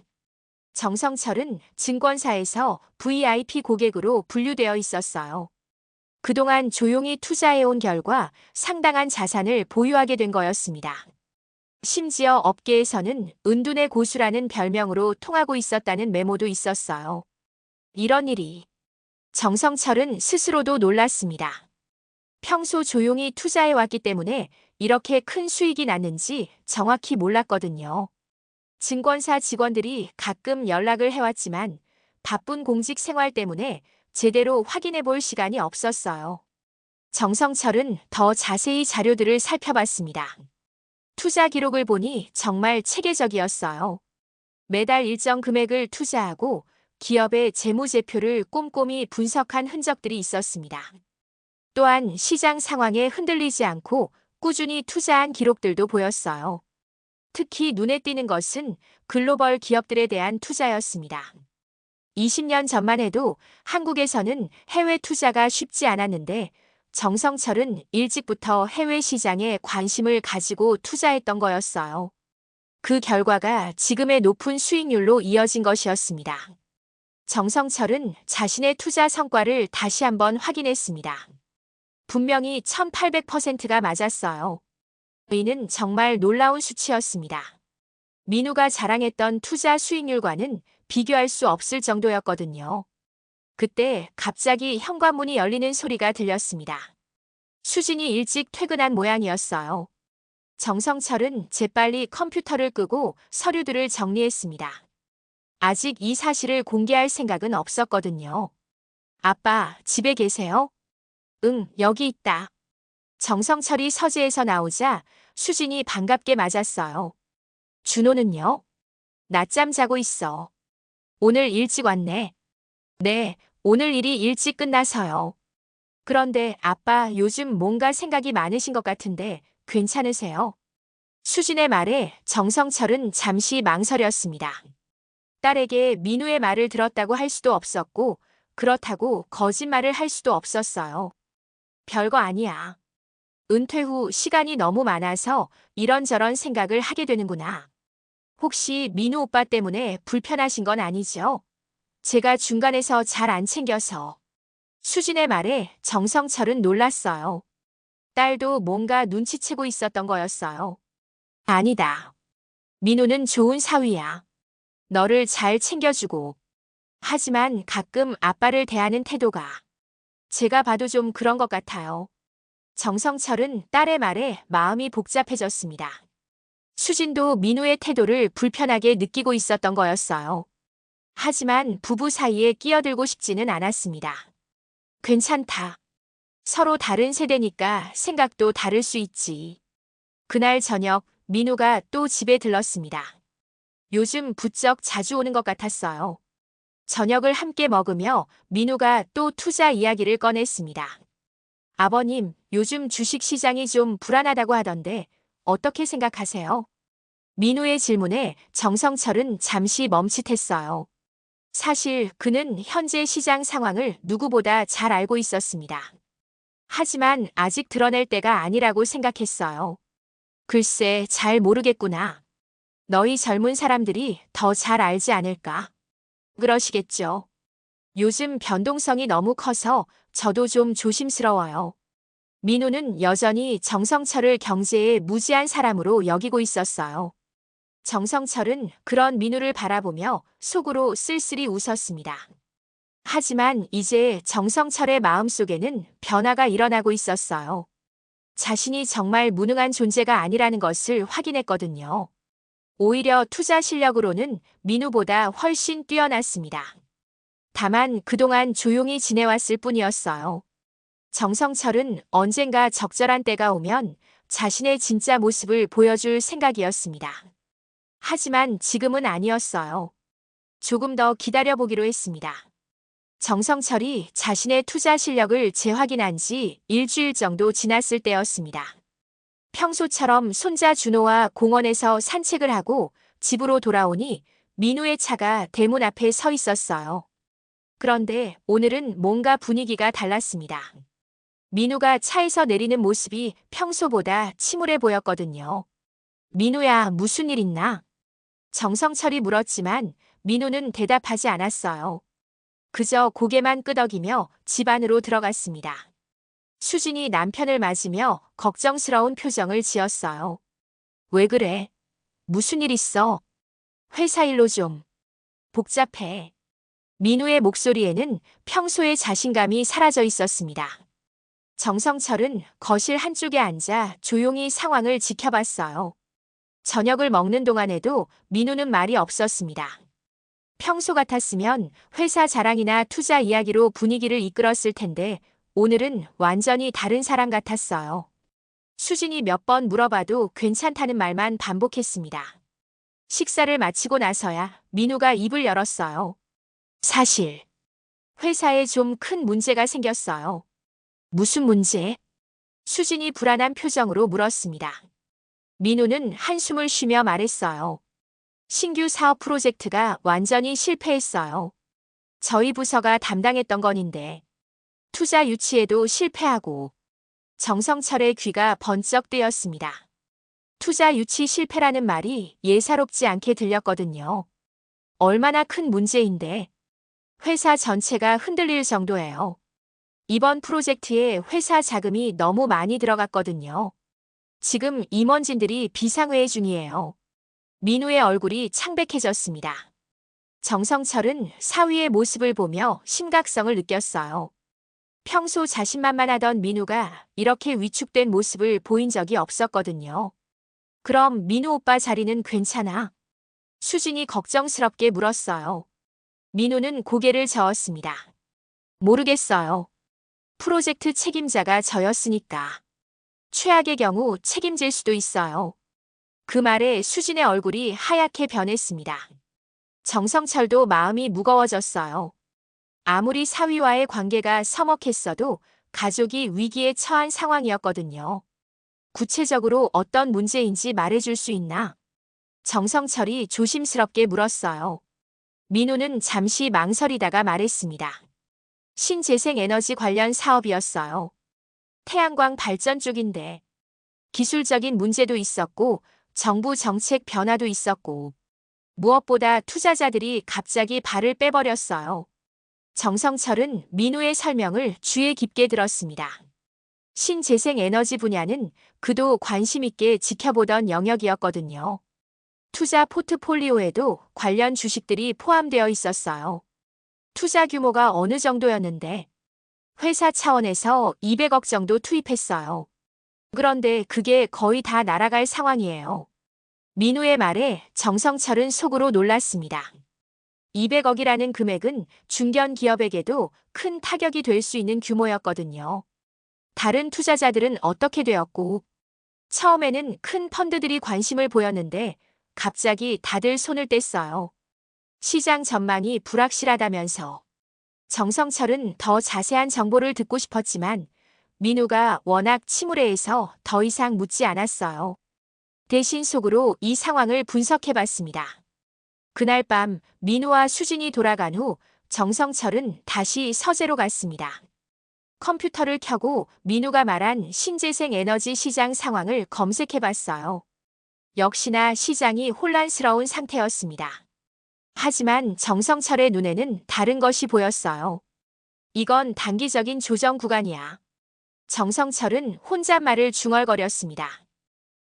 정성철은 증권사에서 VIP 고객으로 분류되어 있었어요. 그동안 조용히 투자해온 결과 상당한 자산을 보유하게 된 거였습니다. 심지어 업계에서는 은둔의 고수라는 별명으로 통하고 있었다는 메모도 있었어요. 이런 일이. 정성철은 스스로도 놀랐습니다. 평소 조용히 투자해왔기 때문에 이렇게 큰 수익이 났는지 정확히 몰랐거든요. 증권사 직원들이 가끔 연락을 해왔지만 바쁜 공직 생활 때문에 제대로 확인해 볼 시간이 없었어요. 정성철은 더 자세히 자료들을 살펴봤습니다. 투자 기록을 보니 정말 체계적이었어요. 매달 일정 금액을 투자하고 기업의 재무제표를 꼼꼼히 분석한 흔적들이 있었습니다. 또한 시장 상황에 흔들리지 않고 꾸준히 투자한 기록들도 보였어요. 특히 눈에 띄는 것은 글로벌 기업들에 대한 투자였습니다. 20년 전만 해도 한국에서는 해외 투자가 쉽지 않았는데 정성철은 일찍부터 해외 시장에 관심을 가지고 투자했던 거였어요. 그 결과가 지금의 높은 수익률로 이어진 것이었습니다. 정성철은 자신의 투자 성과를 다시 한번 확인했습니다. 분명히 1800%가 맞았어요. 이는 정말 놀라운 수치였습니다. 민우가 자랑했던 투자 수익률과는 비교할 수 없을 정도였거든요. 그때 갑자기 현관문이 열리는 소리가 들렸습니다. 수진이 일찍 퇴근한 모양이었어요. 정성철은 재빨리 컴퓨터를 끄고 서류들을 정리했습니다. 아직 이 사실을 공개할 생각은 없었거든요. 아빠, 집에 계세요? 응, 여기 있다. 정성철이 서재에서 나오자 수진이 반갑게 맞았어요. 준호는요? 낮잠 자고 있어. 오늘 일찍 왔네. 네, 오늘 일이 일찍 끝나서요. 그런데 아빠 요즘 뭔가 생각이 많으신 것 같은데 괜찮으세요? 수진의 말에 정성철은 잠시 망설였습니다. 딸에게 민우의 말을 들었다고 할 수도 없었고 그렇다고 거짓말을 할 수도 없었어요. 별거 아니야. 은퇴 후 시간이 너무 많아서 이런저런 생각을 하게 되는구나. 혹시 민우 오빠 때문에 불편하신 건 아니죠? 제가 중간에서 잘 안 챙겨서. 수진의 말에 정성철은 놀랐어요. 딸도 뭔가 눈치채고 있었던 거였어요. 아니다. 민우는 좋은 사위야. 너를 잘 챙겨주고. 하지만 가끔 아빠를 대하는 태도가 제가 봐도 좀 그런 것 같아요. 정성철은 딸의 말에 마음이 복잡해졌습니다. 수진도 민우의 태도를 불편하게 느끼고 있었던 거였어요. 하지만 부부 사이에 끼어들고 싶지는 않았습니다. 괜찮다. 서로 다른 세대니까 생각도 다를 수 있지. 그날 저녁 민우가 또 집에 들렀습니다. 요즘 부쩍 자주 오는 것 같았어요. 저녁을 함께 먹으며 민우가 또 투자 이야기를 꺼냈습니다. 아버님, 요즘 주식 시장이 좀 불안하다고 하던데 어떻게 생각하세요? 민우의 질문에 정성철은 잠시 멈칫했어요. 사실 그는 현재 시장 상황을 누구보다 잘 알고 있었습니다. 하지만 아직 드러낼 때가 아니라고 생각했어요. 글쎄, 잘 모르겠구나. 너희 젊은 사람들이 더 잘 알지 않을까? 그러시겠죠. 요즘 변동성이 너무 커서 저도 좀 조심스러워요. 민우는 여전히 정성철을 경제에 무지한 사람으로 여기고 있었어요. 정성철은 그런 민우를 바라보며 속으로 쓸쓸히 웃었습니다. 하지만 이제 정성철의 마음속에는 변화가 일어나고 있었어요. 자신이 정말 무능한 존재가 아니라는 것을 확인했거든요. 오히려 투자 실력으로는 민우보다 훨씬 뛰어났습니다. 다만 그동안 조용히 지내왔을 뿐이었어요. 정성철은 언젠가 적절한 때가 오면 자신의 진짜 모습을 보여줄 생각이었습니다. 하지만 지금은 아니었어요. 조금 더 기다려보기로 했습니다. 정성철이 자신의 투자 실력을 재확인한 지 일주일 정도 지났을 때였습니다. 평소처럼 손자 준호와 공원에서 산책을 하고 집으로 돌아오니 민우의 차가 대문 앞에 서 있었어요. 그런데 오늘은 뭔가 분위기가 달랐습니다. 민우가 차에서 내리는 모습이 평소보다 침울해 보였거든요. 민우야, 무슨 일 있나? 정성철이 물었지만 민우는 대답하지 않았어요. 그저 고개만 끄덕이며 집 안으로 들어갔습니다. 수진이 남편을 맞으며 걱정스러운 표정을 지었어요. 왜 그래? 무슨 일 있어? 회사 일로 좀. 복잡해. 민우의 목소리에는 평소의 자신감이 사라져 있었습니다. 정성철은 거실 한쪽에 앉아 조용히 상황을 지켜봤어요. 저녁을 먹는 동안에도 민우는 말이 없었습니다. 평소 같았으면 회사 자랑이나 투자 이야기로 분위기를 이끌었을 텐데 오늘은 완전히 다른 사람 같았어요. 수진이 몇 번 물어봐도 괜찮다는 말만 반복했습니다. 식사를 마치고 나서야 민우가 입을 열었어요. 사실 회사에 좀 큰 문제가 생겼어요. 무슨 문제? 수진이 불안한 표정으로 물었습니다. 민우는 한숨을 쉬며 말했어요. 신규 사업 프로젝트가 완전히 실패했어요. 저희 부서가 담당했던 건인데 투자 유치에도 실패하고. 정성철의 귀가 번쩍 뜨였습니다. 투자 유치 실패라는 말이 예사롭지 않게 들렸거든요. 얼마나 큰 문제인데. 회사 전체가 흔들릴 정도예요. 이번 프로젝트에 회사 자금이 너무 많이 들어갔거든요. 지금 임원진들이 비상회의 중이에요. 민우의 얼굴이 창백해졌습니다. 정성철은 사위의 모습을 보며 심각성을 느꼈어요. 평소 자신만만하던 민우가 이렇게 위축된 모습을 보인 적이 없었거든요. 그럼 민우 오빠 자리는 괜찮아? 수진이 걱정스럽게 물었어요. 민우는 고개를 저었습니다. 모르겠어요. 프로젝트 책임자가 저였으니까. 최악의 경우 책임질 수도 있어요. 그 말에 수진의 얼굴이 하얗게 변했습니다. 정성철도 마음이 무거워졌어요. 아무리 사위와의 관계가 서먹했어도 가족이 위기에 처한 상황이었거든요. 구체적으로 어떤 문제인지 말해줄 수 있나? 정성철이 조심스럽게 물었어요. 민우는 잠시 망설이다가 말했습니다. 신재생 에너지 관련 사업이었어요. 태양광 발전 쪽인데 기술적인 문제도 있었고 정부 정책 변화도 있었고 무엇보다 투자자들이 갑자기 발을 빼버렸어요. 정성철은 민우의 설명을 귀에 깊게 들었습니다. 신재생 에너지 분야는 그도 관심 있게 지켜보던 영역이었거든요. 투자 포트폴리오에도 관련 주식들이 포함되어 있었어요. 투자 규모가 어느 정도였는데 회사 차원에서 200억 정도 투입했어요. 그런데 그게 거의 다 날아갈 상황이에요. 민우의 말에 정성철은 속으로 놀랐습니다. 200억이라는 금액은 중견 기업에게도 큰 타격이 될 수 있는 규모였거든요. 다른 투자자들은 어떻게 되었고, 처음에는 큰 펀드들이 관심을 보였는데 갑자기 다들 손을 뗐어요. 시장 전망이 불확실하다면서. 정성철은 더 자세한 정보를 듣고 싶었지만 민우가 워낙 침울해해서 더 이상 묻지 않았어요. 대신 속으로 이 상황을 분석해봤습니다. 그날 밤 민우와 수진이 돌아간 후 정성철은 다시 서재로 갔습니다. 컴퓨터를 켜고 민우가 말한 신재생 에너지 시장 상황을 검색해봤어요. 역시나 시장이 혼란스러운 상태였습니다. 하지만 정성철의 눈에는 다른 것이 보였어요. 이건 단기적인 조정 구간이야. 정성철은 혼잣말을 중얼거렸습니다.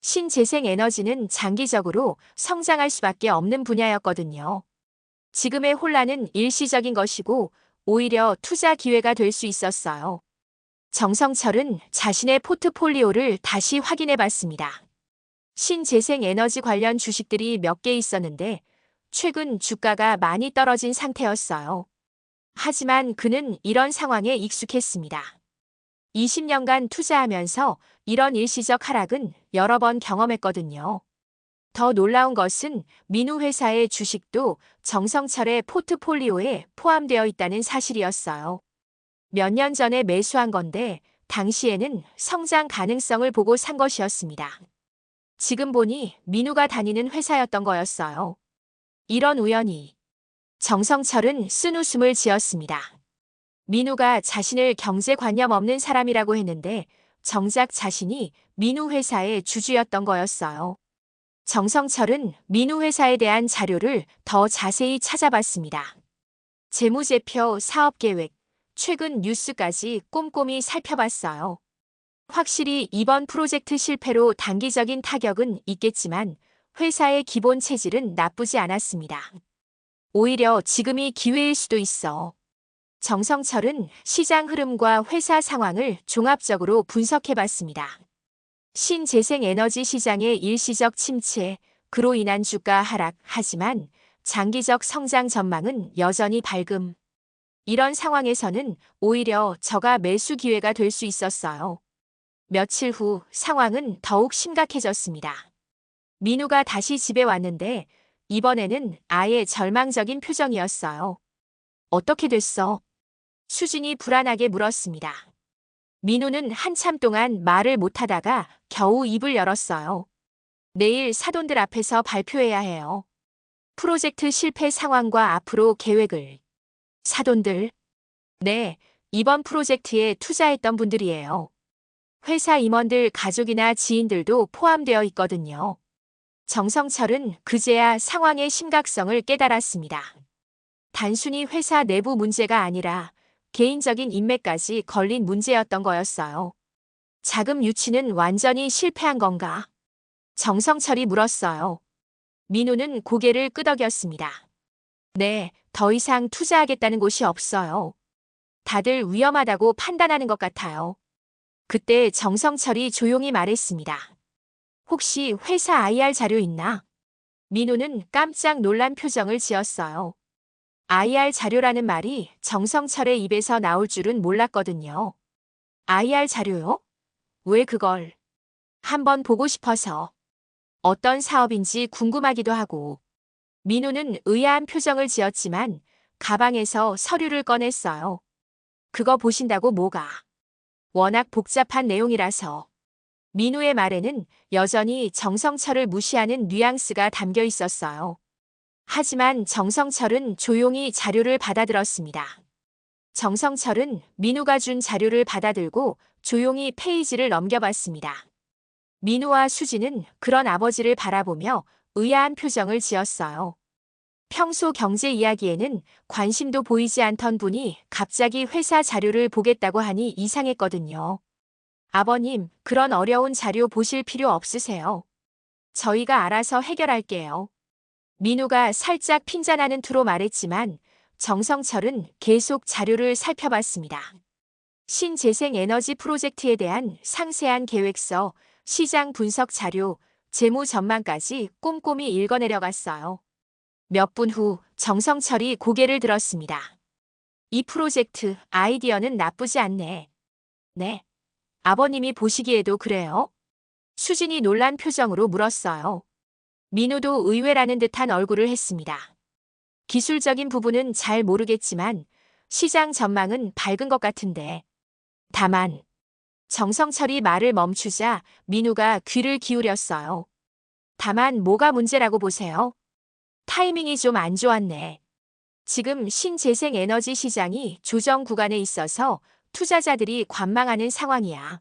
신재생 에너지는 장기적으로 성장할 수밖에 없는 분야였거든요. 지금의 혼란은 일시적인 것이고 오히려 투자 기회가 될 수 있었어요. 정성철은 자신의 포트폴리오를 다시 확인해 봤습니다. 신재생 에너지 관련 주식들이 몇 개 있었는데 최근 주가가 많이 떨어진 상태였어요. 하지만 그는 이런 상황에 익숙했습니다. 20년간 투자하면서 이런 일시적 하락은 여러 번 경험했거든요. 더 놀라운 것은 민우 회사의 주식도 정성철의 포트폴리오에 포함되어 있다는 사실이었어요. 몇 년 전에 매수한 건데 당시에는 성장 가능성을 보고 산 것이었습니다. 지금 보니 민우가 다니는 회사였던 거였어요. 이런 우연이. 정성철은 쓴웃음을 지었습니다. 민우가 자신을 경제관념 없는 사람이라고 했는데 정작 자신이 민우 회사의 주주였던 거였어요. 정성철은 민우 회사에 대한 자료를 더 자세히 찾아봤습니다. 재무제표, 사업계획, 최근 뉴스까지 꼼꼼히 살펴봤어요. 확실히 이번 프로젝트 실패로 단기적인 타격은 있겠지만 회사의 기본 체질은 나쁘지 않았습니다. 오히려 지금이 기회일 수도 있어. 정성철은 시장 흐름과 회사 상황을 종합적으로 분석해봤습니다. 신재생 에너지 시장의 일시적 침체, 그로 인한 주가 하락, 하지만 장기적 성장 전망은 여전히 밝음. 이런 상황에서는 오히려 저가 매수 기회가 될 수 있었어요. 며칠 후 상황은 더욱 심각해졌습니다. 민우가 다시 집에 왔는데 이번에는 아예 절망적인 표정이었어요. 어떻게 됐어? 수진이 불안하게 물었습니다. 민우는 한참 동안 말을 못하다가 겨우 입을 열었어요. 내일 사돈들 앞에서 발표해야 해요. 프로젝트 실패 상황과 앞으로 계획을. 사돈들? 네, 이번 프로젝트에 투자했던 분들이에요. 회사 임원들 가족이나 지인들도 포함되어 있거든요. 정성철은 그제야 상황의 심각성을 깨달았습니다. 단순히 회사 내부 문제가 아니라 개인적인 인맥까지 걸린 문제였던 거였어요. 자금 유치는 완전히 실패한 건가? 정성철이 물었어요. 민우는 고개를 끄덕였습니다. 네, 더 이상 투자하겠다는 곳이 없어요. 다들 위험하다고 판단하는 것 같아요. 그때 정성철이 조용히 말했습니다. 혹시 회사 IR 자료 있나? 민우는 깜짝 놀란 표정을 지었어요. IR 자료라는 말이 정성철의 입에서 나올 줄은 몰랐거든요. IR 자료요? 왜 그걸? 한번 보고 싶어서. 어떤 사업인지 궁금하기도 하고. 민우는 의아한 표정을 지었지만 가방에서 서류를 꺼냈어요. 그거 보신다고 뭐가? 워낙 복잡한 내용이라서. 민우의 말에는 여전히 정성철을 무시하는 뉘앙스가 담겨 있었어요. 하지만 정성철은 조용히 자료를 받아들었습니다. 정성철은 민우가 준 자료를 받아들고 조용히 페이지를 넘겨봤습니다. 민우와 수지는 그런 아버지를 바라보며 의아한 표정을 지었어요. 평소 경제 이야기에는 관심도 보이지 않던 분이 갑자기 회사 자료를 보겠다고 하니 이상했거든요. 아버님, 그런 어려운 자료 보실 필요 없으세요. 저희가 알아서 해결할게요. 민우가 살짝 핀잔하는 투로 말했지만 정성철은 계속 자료를 살펴봤습니다. 신재생 에너지 프로젝트에 대한 상세한 계획서, 시장 분석 자료, 재무 전망까지 꼼꼼히 읽어내려갔어요. 몇 분 후 정성철이 고개를 들었습니다. 이 프로젝트 아이디어는 나쁘지 않네. 네. 아버님이 보시기에도 그래요? 수진이 놀란 표정으로 물었어요. 민우도 의외라는 듯한 얼굴을 했습니다. 기술적인 부분은 잘 모르겠지만 시장 전망은 밝은 것 같은데. 다만 정성철이 말을 멈추자 민우가 귀를 기울였어요. 다만 뭐가 문제라고 보세요? 타이밍이 좀 안 좋았네. 지금 신재생 에너지 시장이 조정 구간에 있어서 투자자들이 관망하는 상황이야.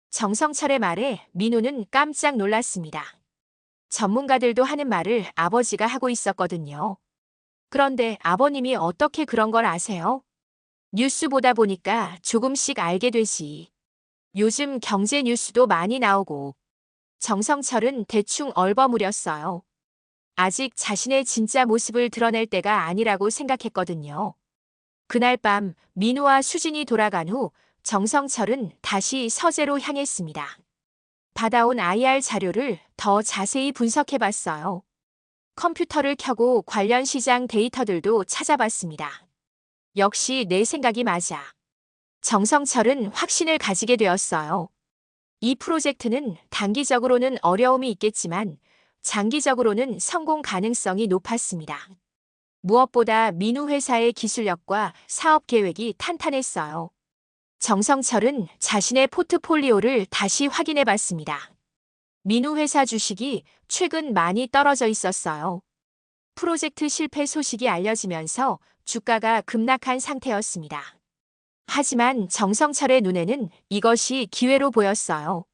정성철의 말에 민우는 깜짝 놀랐습니다. 전문가들도 하는 말을 아버지가 하고 있었거든요. 그런데 아버님이 어떻게 그런 걸 아세요? 뉴스 보다 보니까 조금씩 알게 되지. 요즘 경제 뉴스도 많이 나오고. 정성철은 대충 얼버무렸어요. 아직 자신의 진짜 모습을 드러낼 때가 아니라고 생각했거든요. 그날 밤 민우와 수진이 돌아간 후 정성철은 다시 서재로 향했습니다. 받아온 IR 자료를 더 자세히 분석해봤어요. 컴퓨터를 켜고 관련 시장 데이터들도 찾아봤습니다. 역시 내 생각이 맞아. 정성철은 확신을 가지게 되었어요. 이 프로젝트는 단기적으로는 어려움이 있겠지만 장기적으로는 성공 가능성이 높았습니다. 무엇보다 민우 회사의 기술력과 사업 계획이 탄탄했어요. 정성철은 자신의 포트폴리오를 다시 확인해 봤습니다. 민우 회사 주식이 최근 많이 떨어져 있었어요. 프로젝트 실패 소식이 알려지면서 주가가 급락한 상태였습니다. 하지만 정성철의 눈에는 이것이 기회로 보였어요.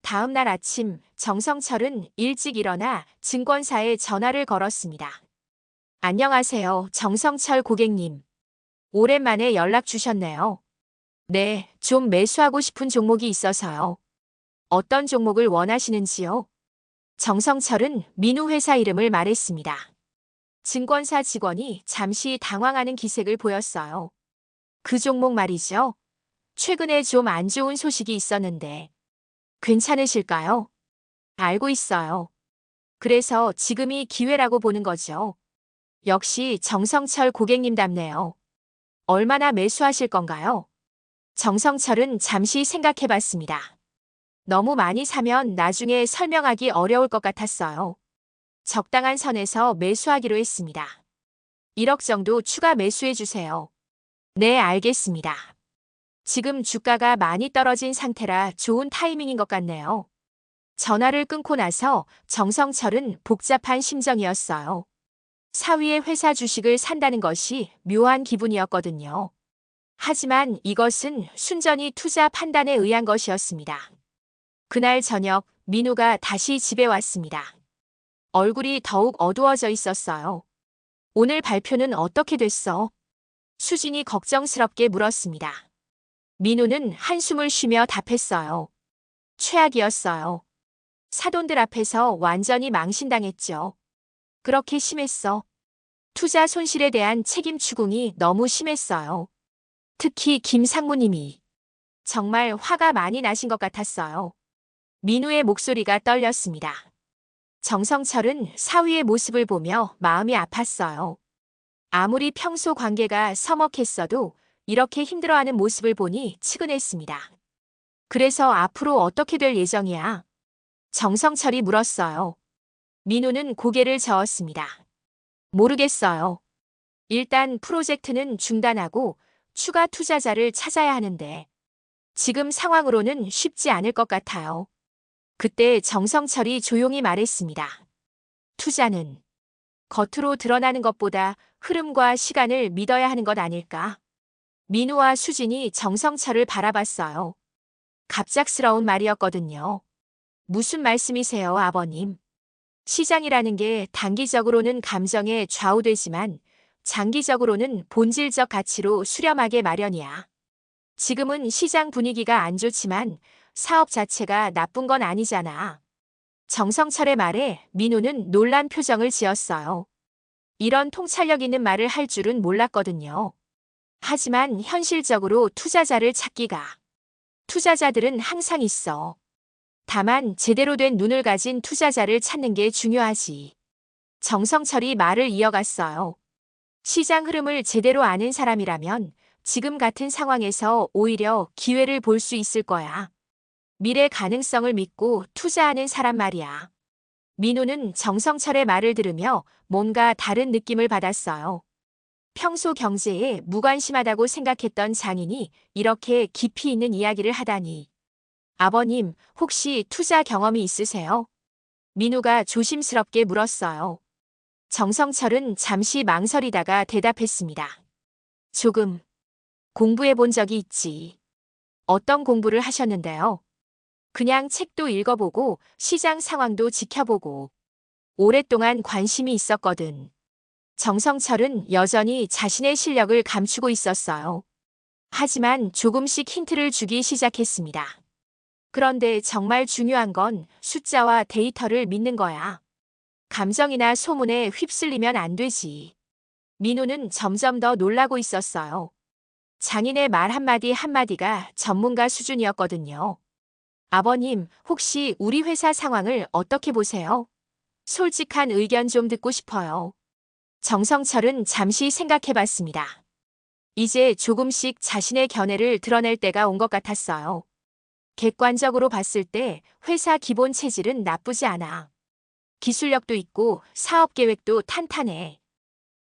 다음 날 아침 정성철은 일찍 일어나 증권사에 전화를 걸었습니다. 안녕하세요, 정성철 고객님. 오랜만에 연락 주셨네요. 네, 좀 매수하고 싶은 종목이 있어서요. 어떤 종목을 원하시는지요? 정성철은 민우 회사 이름을 말했습니다. 증권사 직원이 잠시 당황하는 기색을 보였어요. 그 종목 말이죠. 최근에 좀 안 좋은 소식이 있었는데 괜찮으실까요? 알고 있어요. 그래서 지금이 기회라고 보는 거죠. 역시 정성철 고객님답네요. 얼마나 매수하실 건가요? 정성철은 잠시 생각해 봤습니다. 너무 많이 사면 나중에 설명하기 어려울 것 같았어요. 적당한 선에서 매수하기로 했습니다. 1억 정도 추가 매수해 주세요. 네, 알겠습니다. 지금 주가가 많이 떨어진 상태라 좋은 타이밍인 것 같네요. 전화를 끊고 나서 정성철은 복잡한 심정이었어요. 사위의 회사 주식을 산다는 것이 묘한 기분이었거든요. 하지만 이것은 순전히 투자 판단에 의한 것이었습니다. 그날 저녁 민우가 다시 집에 왔습니다. 얼굴이 더욱 어두워져 있었어요. 오늘 발표는 어떻게 됐어? 수진이 걱정스럽게 물었습니다. 민우는 한숨을 쉬며 답했어요. 최악이었어요. 사돈들 앞에서 완전히 망신당했죠. 그렇게 심했어. 투자 손실에 대한 책임 추궁이 너무 심했어요. 특히 김 상무님이 정말 화가 많이 나신 것 같았어요. 민우의 목소리가 떨렸습니다. 정성철은 사위의 모습을 보며 마음이 아팠어요. 아무리 평소 관계가 서먹했어도 이렇게 힘들어하는 모습을 보니 측은했습니다. 그래서 앞으로 어떻게 될 예정이야? 정성철이 물었어요. 민우는 고개를 저었습니다. 모르겠어요. 일단 프로젝트는 중단하고 추가 투자자를 찾아야 하는데 지금 상황으로는 쉽지 않을 것 같아요. 그때 정성철이 조용히 말했습니다. 투자는 겉으로 드러나는 것보다 흐름과 시간을 믿어야 하는 것 아닐까? 민우와 수진이 정성철을 바라봤어요. 갑작스러운 말이었거든요. 무슨 말씀이세요, 아버님? 시장이라는 게 단기적으로는 감정에 좌우되지만 장기적으로는 본질적 가치로 수렴하게 마련이야. 지금은 시장 분위기가 안 좋지만 사업 자체가 나쁜 건 아니잖아. 정성철의 말에 민우는 놀란 표정을 지었어요. 이런 통찰력 있는 말을 할 줄은 몰랐거든요. 하지만 현실적으로 투자자를 찾기가. 투자자들은 항상 있어. 다만 제대로 된 눈을 가진 투자자를 찾는 게 중요하지. 정성철이 말을 이어갔어요. 시장 흐름을 제대로 아는 사람이라면 지금 같은 상황에서 오히려 기회를 볼 수 있을 거야. 미래 가능성을 믿고 투자하는 사람 말이야. 민우는 정성철의 말을 들으며 뭔가 다른 느낌을 받았어요. 평소 경제에 무관심하다고 생각했던 장인이 이렇게 깊이 있는 이야기를 하다니. 아버님, 혹시 투자 경험이 있으세요? 민우가 조심스럽게 물었어요. 정성철은 잠시 망설이다가 대답했습니다. 조금 공부해 본 적이 있지. 어떤 공부를 하셨는데요? 그냥 책도 읽어보고 시장 상황도 지켜보고 오랫동안 관심이 있었거든. 정성철은 여전히 자신의 실력을 감추고 있었어요. 하지만 조금씩 힌트를 주기 시작했습니다. 그런데 정말 중요한 건 숫자와 데이터를 믿는 거야. 감정이나 소문에 휩쓸리면 안 되지. 민우는 점점 더 놀라고 있었어요. 장인의 말 한마디 한마디가 전문가 수준이었거든요. 아버님, 혹시 우리 회사 상황을 어떻게 보세요? 솔직한 의견 좀 듣고 싶어요. 정성철은 잠시 생각해 봤습니다. 이제 조금씩 자신의 견해를 드러낼 때가 온 것 같았어요. 객관적으로 봤을 때 회사 기본 체질은 나쁘지 않아. 기술력도 있고 사업 계획도 탄탄해.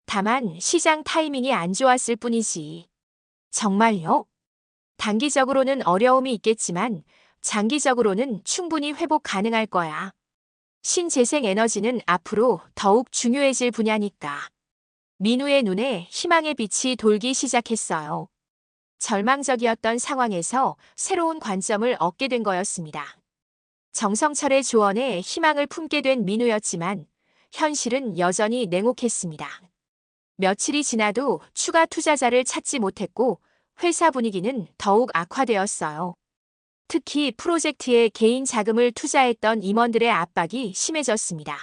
다만 시장 타이밍이 안 좋았을 뿐이지. 정말요? 단기적으로는 어려움이 있겠지만 장기적으로는 충분히 회복 가능할 거야. 신재생 에너지는 앞으로 더욱 중요해질 분야니까. 민우의 눈에 희망의 빛이 돌기 시작했어요. 절망적이었던 상황에서 새로운 관점을 얻게 된 거였습니다. 정성철의 조언에 희망을 품게 된 민우였지만 현실은 여전히 냉혹했습니다. 며칠이 지나도 추가 투자자를 찾지 못했고 회사 분위기는 더욱 악화되었어요. 특히 프로젝트에 개인 자금을 투자했던 임원들의 압박이 심해졌습니다.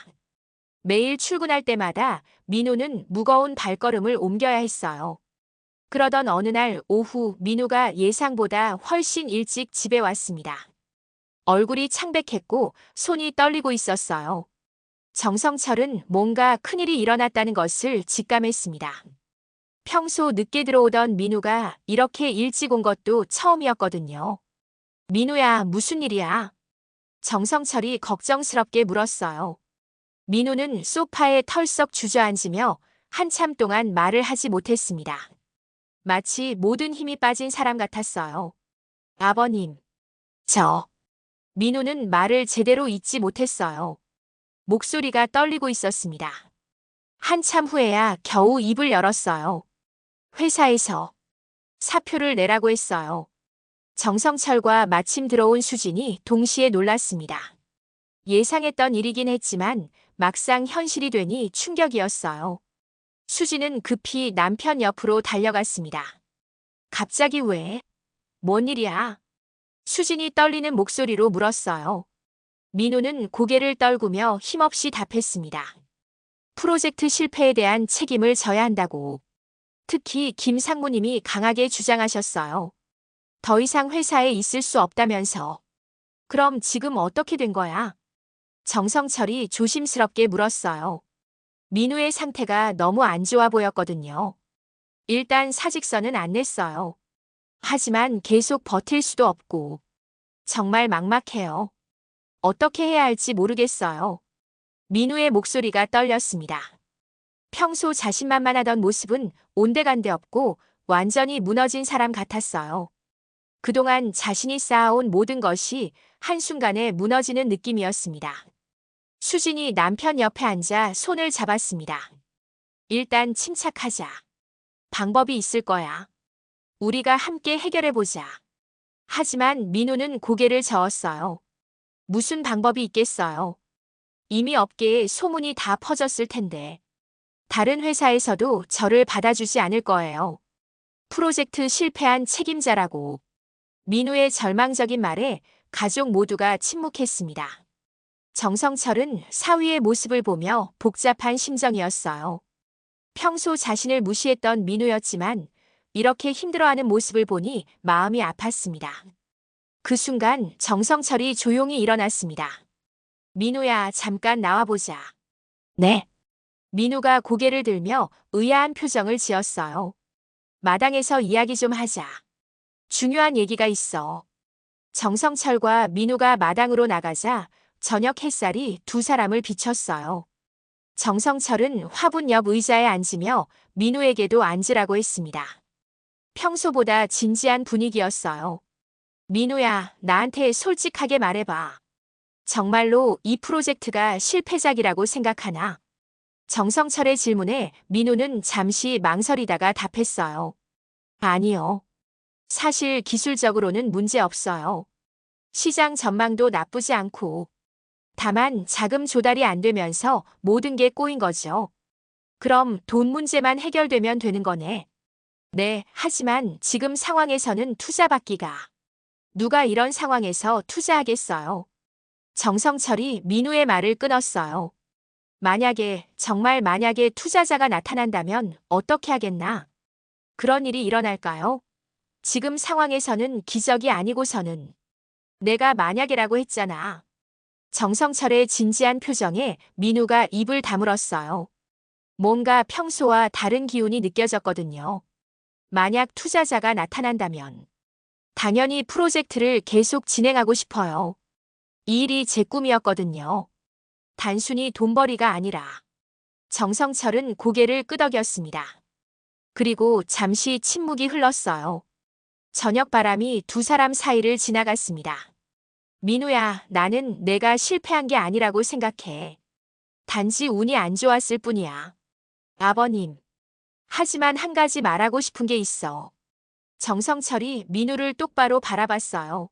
매일 출근할 때마다 민우는 무거운 발걸음을 옮겨야 했어요. 그러던 어느 날 오후 민우가 예상보다 훨씬 일찍 집에 왔습니다. 얼굴이 창백했고 손이 떨리고 있었어요. 정성철은 뭔가 큰일이 일어났다는 것을 직감했습니다. 평소 늦게 들어오던 민우가 이렇게 일찍 온 것도 처음이었거든요. 민우야, 무슨 일이야? 정성철이 걱정스럽게 물었어요. 민우는 소파에 털썩 주저앉으며 한참 동안 말을 하지 못했습니다. 마치 모든 힘이 빠진 사람 같았어요. 아버님, 민우는 말을 제대로 잇지 못했어요. 목소리가 떨리고 있었습니다. 한참 후에야 겨우 입을 열었어요. 회사에서 사표를 내라고 했어요. 정성철과 마침 들어온 수진이 동시에 놀랐습니다. 예상했던 일이긴 했지만 막상 현실이 되니 충격이었어요. 수진은 급히 남편 옆으로 달려갔습니다. 갑자기 왜? 뭔 일이야? 수진이 떨리는 목소리로 물었어요. 민우는 고개를 떨구며 힘없이 답했습니다. 프로젝트 실패에 대한 책임을 져야 한다고. 특히 김 상무님이 강하게 주장하셨어요. 더 이상 회사에 있을 수 없다면서. 그럼 지금 어떻게 된 거야? 정성철이 조심스럽게 물었어요. 민우의 상태가 너무 안 좋아 보였거든요. 일단 사직서는 안 냈어요. 하지만 계속 버틸 수도 없고. 정말 막막해요. 어떻게 해야 할지 모르겠어요. 민우의 목소리가 떨렸습니다. 평소 자신만만하던 모습은 온데간데 없고 완전히 무너진 사람 같았어요. 그동안 자신이 쌓아온 모든 것이 한순간에 무너지는 느낌이었습니다. 수진이 남편 옆에 앉아 손을 잡았습니다. 일단 침착하자. 방법이 있을 거야. 우리가 함께 해결해보자. 하지만 민우는 고개를 저었어요. 무슨 방법이 있겠어요? 이미 업계에 소문이 다 퍼졌을 텐데. 다른 회사에서도 저를 받아주지 않을 거예요. 프로젝트 실패한 책임자라고. 민우의 절망적인 말에 가족 모두가 침묵했습니다. 정성철은 사위의 모습을 보며 복잡한 심정이었어요. 평소 자신을 무시했던 민우였지만 이렇게 힘들어하는 모습을 보니 마음이 아팠습니다. 그 순간 정성철이 조용히 일어났습니다. 민우야, 잠깐 나와보자. 네. 민우가 고개를 들며 의아한 표정을 지었어요. 마당에서 이야기 좀 하자. 중요한 얘기가 있어. 정성철과 민우가 마당으로 나가자 저녁 햇살이 두 사람을 비췄어요. 정성철은 화분 옆 의자에 앉으며 민우에게도 앉으라고 했습니다. 평소보다 진지한 분위기였어요. 민우야, 나한테 솔직하게 말해봐. 정말로 이 프로젝트가 실패작이라고 생각하나? 정성철의 질문에 민우는 잠시 망설이다가 답했어요. 아니요. 사실 기술적으로는 문제 없어요. 시장 전망도 나쁘지 않고. 다만 자금 조달이 안 되면서 모든 게 꼬인 거죠. 그럼 돈 문제만 해결되면 되는 거네. 네, 하지만 지금 상황에서는 투자받기가. 누가 이런 상황에서 투자하겠어요? 정성철이 민우의 말을 끊었어요. 정말 만약에 투자자가 나타난다면 어떻게 하겠나? 그런 일이 일어날까요? 지금 상황에서는 기적이 아니고서는. 내가 만약이라고 했잖아. 정성철의 진지한 표정에 민우가 입을 다물었어요. 뭔가 평소와 다른 기운이 느껴졌거든요. 만약 투자자가 나타난다면 당연히 프로젝트를 계속 진행하고 싶어요. 이 일이 제 꿈이었거든요. 단순히 돈벌이가 아니라. 정성철은 고개를 끄덕였습니다. 그리고 잠시 침묵이 흘렀어요. 저녁 바람이 두 사람 사이를 지나갔습니다. 민우야, 나는 내가 실패한 게 아니라고 생각해. 단지 운이 안 좋았을 뿐이야. 아버님. 하지만 한 가지 말하고 싶은 게 있어. 정성철이 민우를 똑바로 바라봤어요.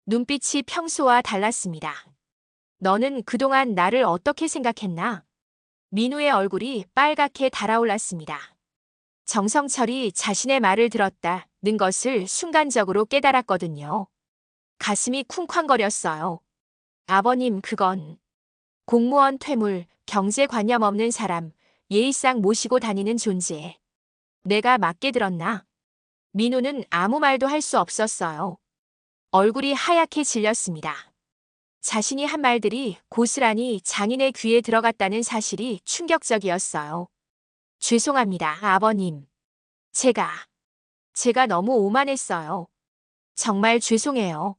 눈빛이 평소와 달랐습니다. 너는 그동안 나를 어떻게 생각했나? 민우의 얼굴이 빨갛게 달아올랐습니다. 정성철이 자신의 말을 들었다는 것을 순간적으로 깨달았거든요. 가슴이 쿵쾅거렸어요. 아버님, 그건 공무원 퇴물, 경제관념 없는 사람, 예의상 모시고 다니는 존재. 내가 맞게 들었나? 민우는 아무 말도 할 수 없었어요. 얼굴이 하얗게 질렸습니다. 자신이 한 말들이 고스란히 장인의 귀에 들어갔다는 사실이 충격적이었어요. 죄송합니다, 아버님. 제가 너무 오만했어요. 정말 죄송해요.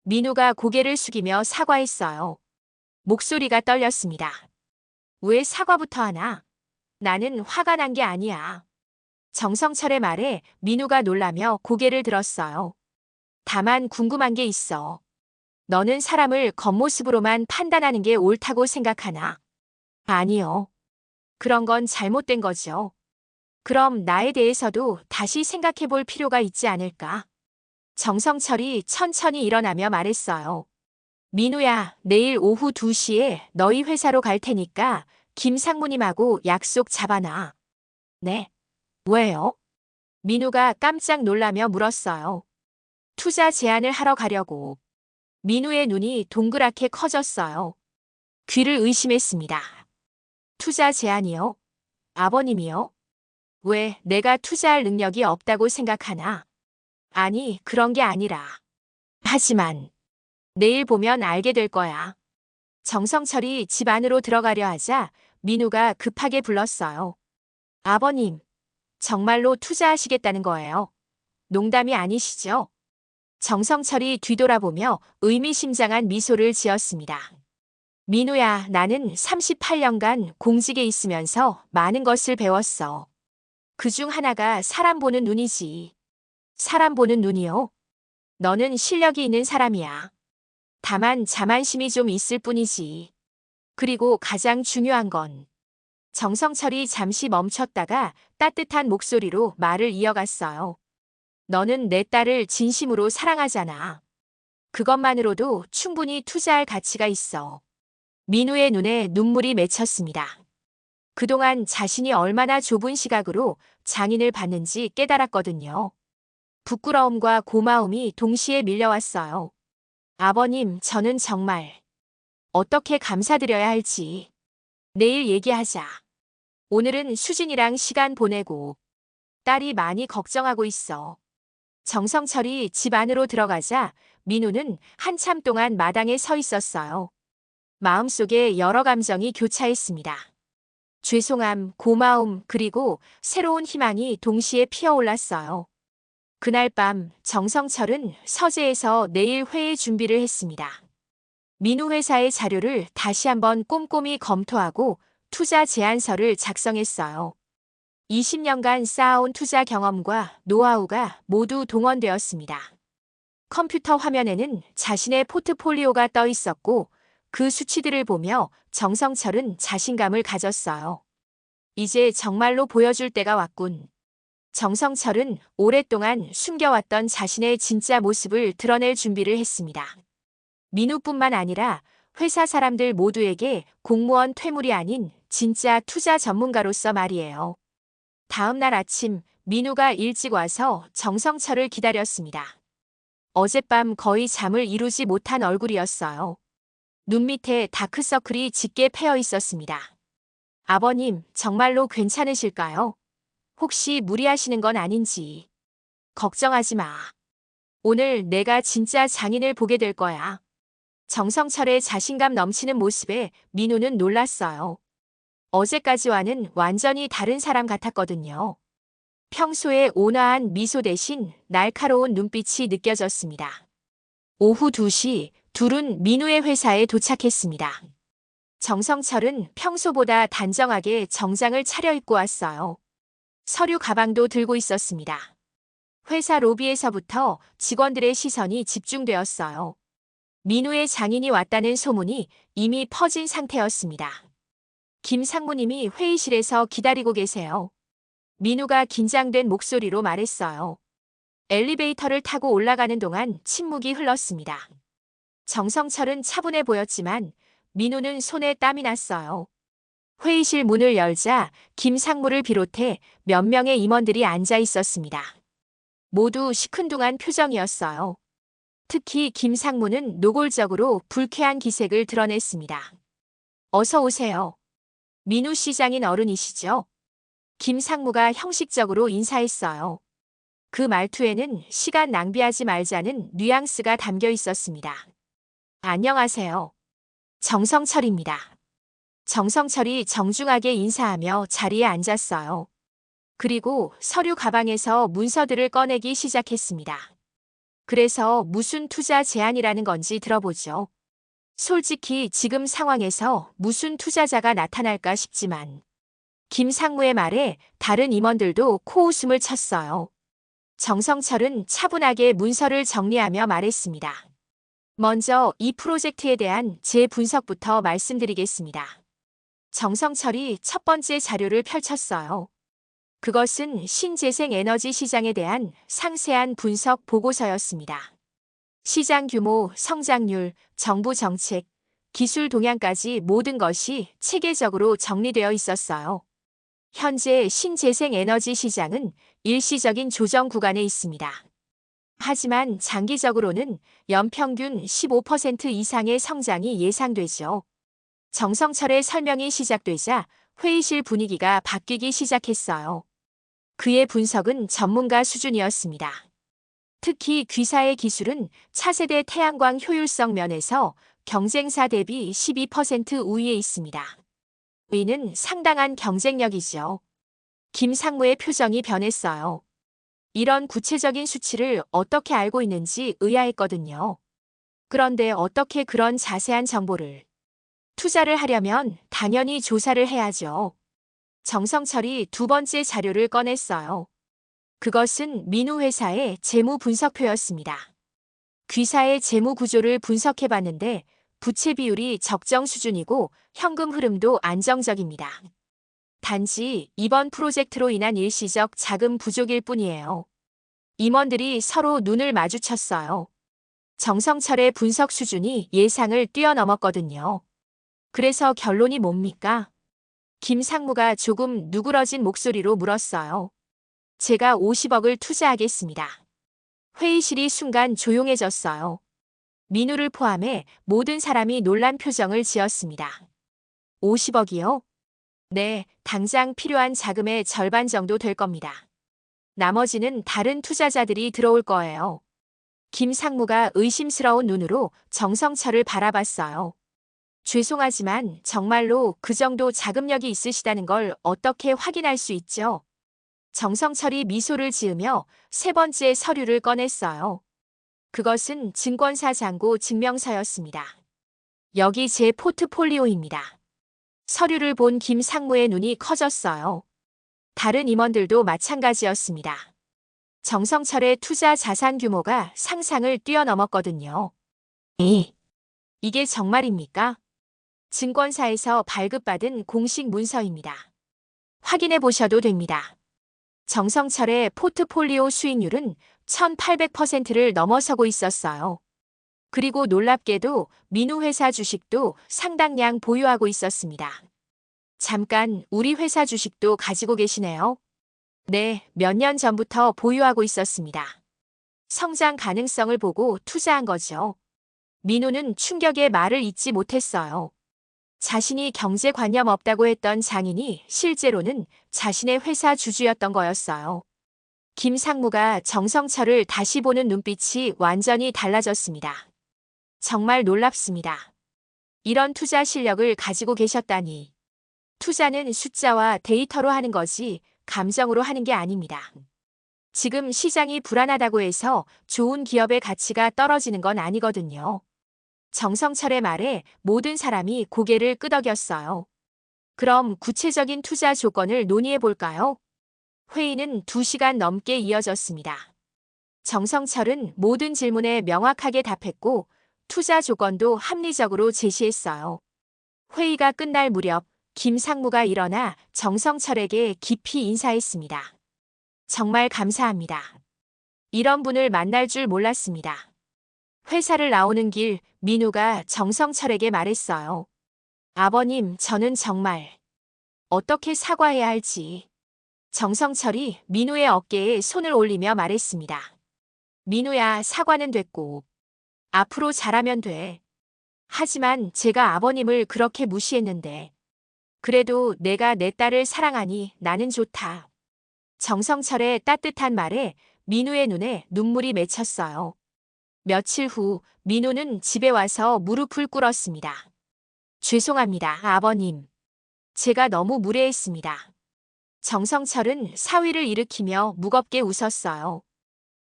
민우가 고개를 숙이며 사과했어요. 목소리가 떨렸습니다. 왜 사과부터 하나? 나는 화가 난 게 아니야. 정성철의 말에 민우가 놀라며 고개를 들었어요. 다만 궁금한 게 있어. 너는 사람을 겉모습으로만 판단하는 게 옳다고 생각하나? 아니요. 그런 건 잘못된 거죠. 그럼 나에 대해서도 다시 생각해 볼 필요가 있지 않을까? 정성철이 천천히 일어나며 말했어요. 민우야, 내일 오후 2시에 너희 회사로 갈 테니까 김 상무님하고 약속 잡아놔. 네? 왜요? 민우가 깜짝 놀라며 물었어요. 투자 제안을 하러 가려고. 민우의 눈이 동그랗게 커졌어요. 귀를 의심했습니다. 투자 제안이요? 아버님이요? 왜 내가 투자할 능력이 없다고 생각하나? 아니, 그런 게 아니라. 하지만 내일 보면 알게 될 거야. 정성철이 집 안으로 들어가려 하자 민우가 급하게 불렀어요. 아버님, 정말로 투자하시겠다는 거예요? 농담이 아니시죠? 정성철이 뒤돌아보며 의미심장한 미소를 지었습니다. 민우야, 나는 38년간 공직에 있으면서 많은 것을 배웠어. 그중 하나가 사람 보는 눈이지. 사람 보는 눈이요? 너는 실력이 있는 사람이야. 다만 자만심이 좀 있을 뿐이지. 그리고 가장 중요한 건 정성철이 잠시 멈췄다가 따뜻한 목소리로 말을 이어갔어요. 너는 내 딸을 진심으로 사랑하잖아. 그것만으로도 충분히 투자할 가치가 있어. 민우의 눈에 눈물이 맺혔습니다. 그동안 자신이 얼마나 좁은 시각으로 장인을 봤는지 깨달았거든요. 부끄러움과 고마움이 동시에 밀려왔어요. 아버님, 저는 정말 어떻게 감사드려야 할지. 내일 얘기하자. 오늘은 수진이랑 시간 보내고 딸이 많이 걱정하고 있어. 정성철이 집 안으로 들어가자 민우는 한참 동안 마당에 서 있었어요. 마음속에 여러 감정이 교차했습니다. 죄송함, 고마움, 그리고 새로운 희망이 동시에 피어올랐어요. 그날 밤 정성철은 서재에서 내일 회의 준비를 했습니다. 민우 회사의 자료를 다시 한번 꼼꼼히 검토하고 투자 제안서를 작성했어요. 20년간 쌓아온 투자 경험과 노하우가 모두 동원되었습니다. 컴퓨터 화면에는 자신의 포트폴리오가 떠 있었고 그 수치들을 보며 정성철은 자신감을 가졌어요. 이제 정말로 보여줄 때가 왔군. 정성철은 오랫동안 숨겨왔던 자신의 진짜 모습을 드러낼 준비를 했습니다. 민우뿐만 아니라 회사 사람들 모두에게 공무원 퇴물이 아닌 진짜 투자 전문가로서 말이에요. 다음 날 아침 민우가 일찍 와서 정성철을 기다렸습니다. 어젯밤 거의 잠을 이루지 못한 얼굴이었어요. 눈 밑에 다크서클이 짙게 패여 있었습니다. 아버님, 정말로 괜찮으실까요? 혹시 무리하시는 건 아닌지. 걱정하지 마. 오늘 내가 진짜 장인을 보게 될 거야. 정성철의 자신감 넘치는 모습에 민우는 놀랐어요. 어제까지와는 완전히 다른 사람 같았거든요. 평소에 온화한 미소 대신 날카로운 눈빛이 느껴졌습니다. 오후 2시, 둘은 민우의 회사에 도착했습니다. 정성철은 평소보다 단정하게 정장을 차려입고 왔어요. 서류 가방도 들고 있었습니다. 회사 로비에서부터 직원들의 시선이 집중되었어요. 민우의 장인이 왔다는 소문이 이미 퍼진 상태였습니다. 김 상무님이 회의실에서 기다리고 계세요. 민우가 긴장된 목소리로 말했어요. 엘리베이터를 타고 올라가는 동안 침묵이 흘렀습니다. 정성철은 차분해 보였지만 민우는 손에 땀이 났어요. 회의실 문을 열자 김 상무를 비롯해 몇 명의 임원들이 앉아 있었습니다. 모두 시큰둥한 표정이었어요. 특히 김 상무는 노골적으로 불쾌한 기색을 드러냈습니다. 어서 오세요. 민우 시장인 어른이시죠? 김 상무가 형식적으로 인사했어요. 그 말투에는 시간 낭비하지 말자는 뉘앙스가 담겨 있었습니다. 안녕하세요. 정성철입니다. 정성철이 정중하게 인사하며 자리에 앉았어요. 그리고 서류 가방에서 문서들을 꺼내기 시작했습니다. 그래서 무슨 투자 제안이라는 건지 들어보죠. 솔직히 지금 상황에서 무슨 투자자가 나타날까 싶지만 김 상무의 말에 다른 임원들도 코웃음을 쳤어요. 정성철은 차분하게 문서를 정리하며 말했습니다. 먼저 이 프로젝트에 대한 제 분석부터 말씀드리겠습니다. 정성철이 첫 번째 자료를 펼쳤어요. 그것은 신재생 에너지 시장에 대한 상세한 분석 보고서였습니다. 시장 규모, 성장률, 정부 정책, 기술 동향까지 모든 것이 체계적으로 정리되어 있었어요. 현재 신재생 에너지 시장은 일시적인 조정 구간에 있습니다. 하지만 장기적으로는 연평균 15% 이상의 성장이 예상되죠. 정성철의 설명이 시작되자 회의실 분위기가 바뀌기 시작했어요. 그의 분석은 전문가 수준이었습니다. 특히 귀사의 기술은 차세대 태양광 효율성 면에서 경쟁사 대비 12% 우위에 있습니다. 이는 상당한 경쟁력이죠. 김 상무의 표정이 변했어요. 이런 구체적인 수치를 어떻게 알고 있는지 의아했거든요. 그런데 어떻게 그런 자세한 정보를? 투자를 하려면 당연히 조사를 해야죠. 정성철이 두 번째 자료를 꺼냈어요. 그것은 민우 회사의 재무 분석표였습니다. 귀사의 재무 구조를 분석해봤는데 부채 비율이 적정 수준이고 현금 흐름도 안정적입니다. 단지 이번 프로젝트로 인한 일시적 자금 부족일 뿐이에요. 임원들이 서로 눈을 마주쳤어요. 정성철의 분석 수준이 예상을 뛰어넘었거든요. 그래서 결론이 뭡니까? 김 상무가 조금 누그러진 목소리로 물었어요. 제가 50억을 투자하겠습니다. 회의실이 순간 조용해졌어요. 민우를 포함해 모든 사람이 놀란 표정을 지었습니다. 50억이요? 네, 당장 필요한 자금의 절반 정도 될 겁니다. 나머지는 다른 투자자들이 들어올 거예요. 김 상무가 의심스러운 눈으로 정성철을 바라봤어요. 죄송하지만 정말로 그 정도 자금력이 있으시다는 걸 어떻게 확인할 수 있죠? 정성철이 미소를 지으며 세 번째 서류를 꺼냈어요. 그것은 증권사 잔고 증명서였습니다. 여기 제 포트폴리오입니다. 서류를 본 김 상무의 눈이 커졌어요. 다른 임원들도 마찬가지였습니다. 정성철의 투자 자산 규모가 상상을 뛰어넘었거든요. 이게 정말입니까? 증권사에서 발급받은 공식 문서입니다. 확인해 보셔도 됩니다. 정성철의 포트폴리오 수익률은 1800%를 넘어서고 있었어요. 그리고 놀랍게도 민우 회사 주식도 상당량 보유하고 있었습니다. 잠깐 우리 회사 주식도 가지고 계시네요. 네, 몇 년 전부터 보유하고 있었습니다. 성장 가능성을 보고 투자한 거죠. 민우는 충격의 말을 잇지 못했어요. 자신이 경제관념 없다고 했던 장인이 실제로는 자신의 회사 주주였던 거였어요. 김 상무가 정성철을 다시 보는 눈빛이 완전히 달라졌습니다. 정말 놀랍습니다. 이런 투자 실력을 가지고 계셨다니. 투자는 숫자와 데이터로 하는 거지 감정으로 하는 게 아닙니다. 지금 시장이 불안하다고 해서 좋은 기업의 가치가 떨어지는 건 아니거든요. 정성철의 말에 모든 사람이 고개를 끄덕였어요. 그럼 구체적인 투자 조건을 논의해 볼까요? 회의는 2시간 넘게 이어졌습니다. 정성철은 모든 질문에 명확하게 답했고 투자 조건도 합리적으로 제시했어요. 회의가 끝날 무렵 김 상무가 일어나 정성철에게 깊이 인사했습니다. 정말 감사합니다. 이런 분을 만날 줄 몰랐습니다. 회사를 나오는 길 민우가 정성철에게 말했어요. 아버님, 저는 정말 어떻게 사과해야 할지. 정성철이 민우의 어깨에 손을 올리며 말했습니다. 민우야, 사과는 됐고 앞으로 잘하면 돼. 하지만 제가 아버님을 그렇게 무시했는데 그래도 내가 내 딸을 사랑하니 나는 좋다. 정성철의 따뜻한 말에 민우의 눈에 눈물이 맺혔어요. 며칠 후 민우는 집에 와서 무릎을 꿇었습니다. 죄송합니다, 아버님. 제가 너무 무례했습니다. 정성철은 사위를 일으키며 무겁게 웃었어요.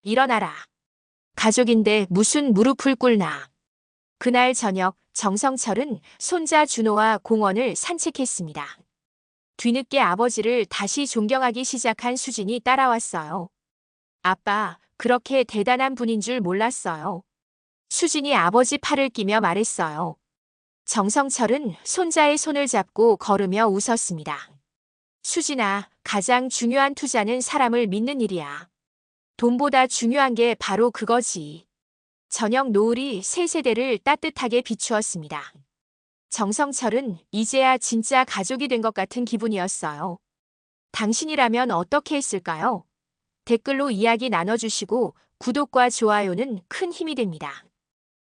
일어나라. 가족인데 무슨 무릎을 꿇나. 그날 저녁 정성철은 손자 준호와 공원을 산책했습니다. 뒤늦게 아버지를 다시 존경하기 시작한 수진이 따라왔어요. 아빠, 그렇게 대단한 분인 줄 몰랐어요. 수진이 아버지 팔을 끼며 말했어요. 정성철은 손자의 손을 잡고 걸으며 웃었습니다. 수진아, 가장 중요한 투자는 사람을 믿는 일이야. 돈보다 중요한 게 바로 그거지. 저녁 노을이 세 세대를 따뜻하게 비추었습니다. 정성철은 이제야 진짜 가족이 된 것 같은 기분이었어요. 당신이라면 어떻게 했을까요? 댓글로 이야기 나눠주시고 구독과 좋아요는 큰 힘이 됩니다.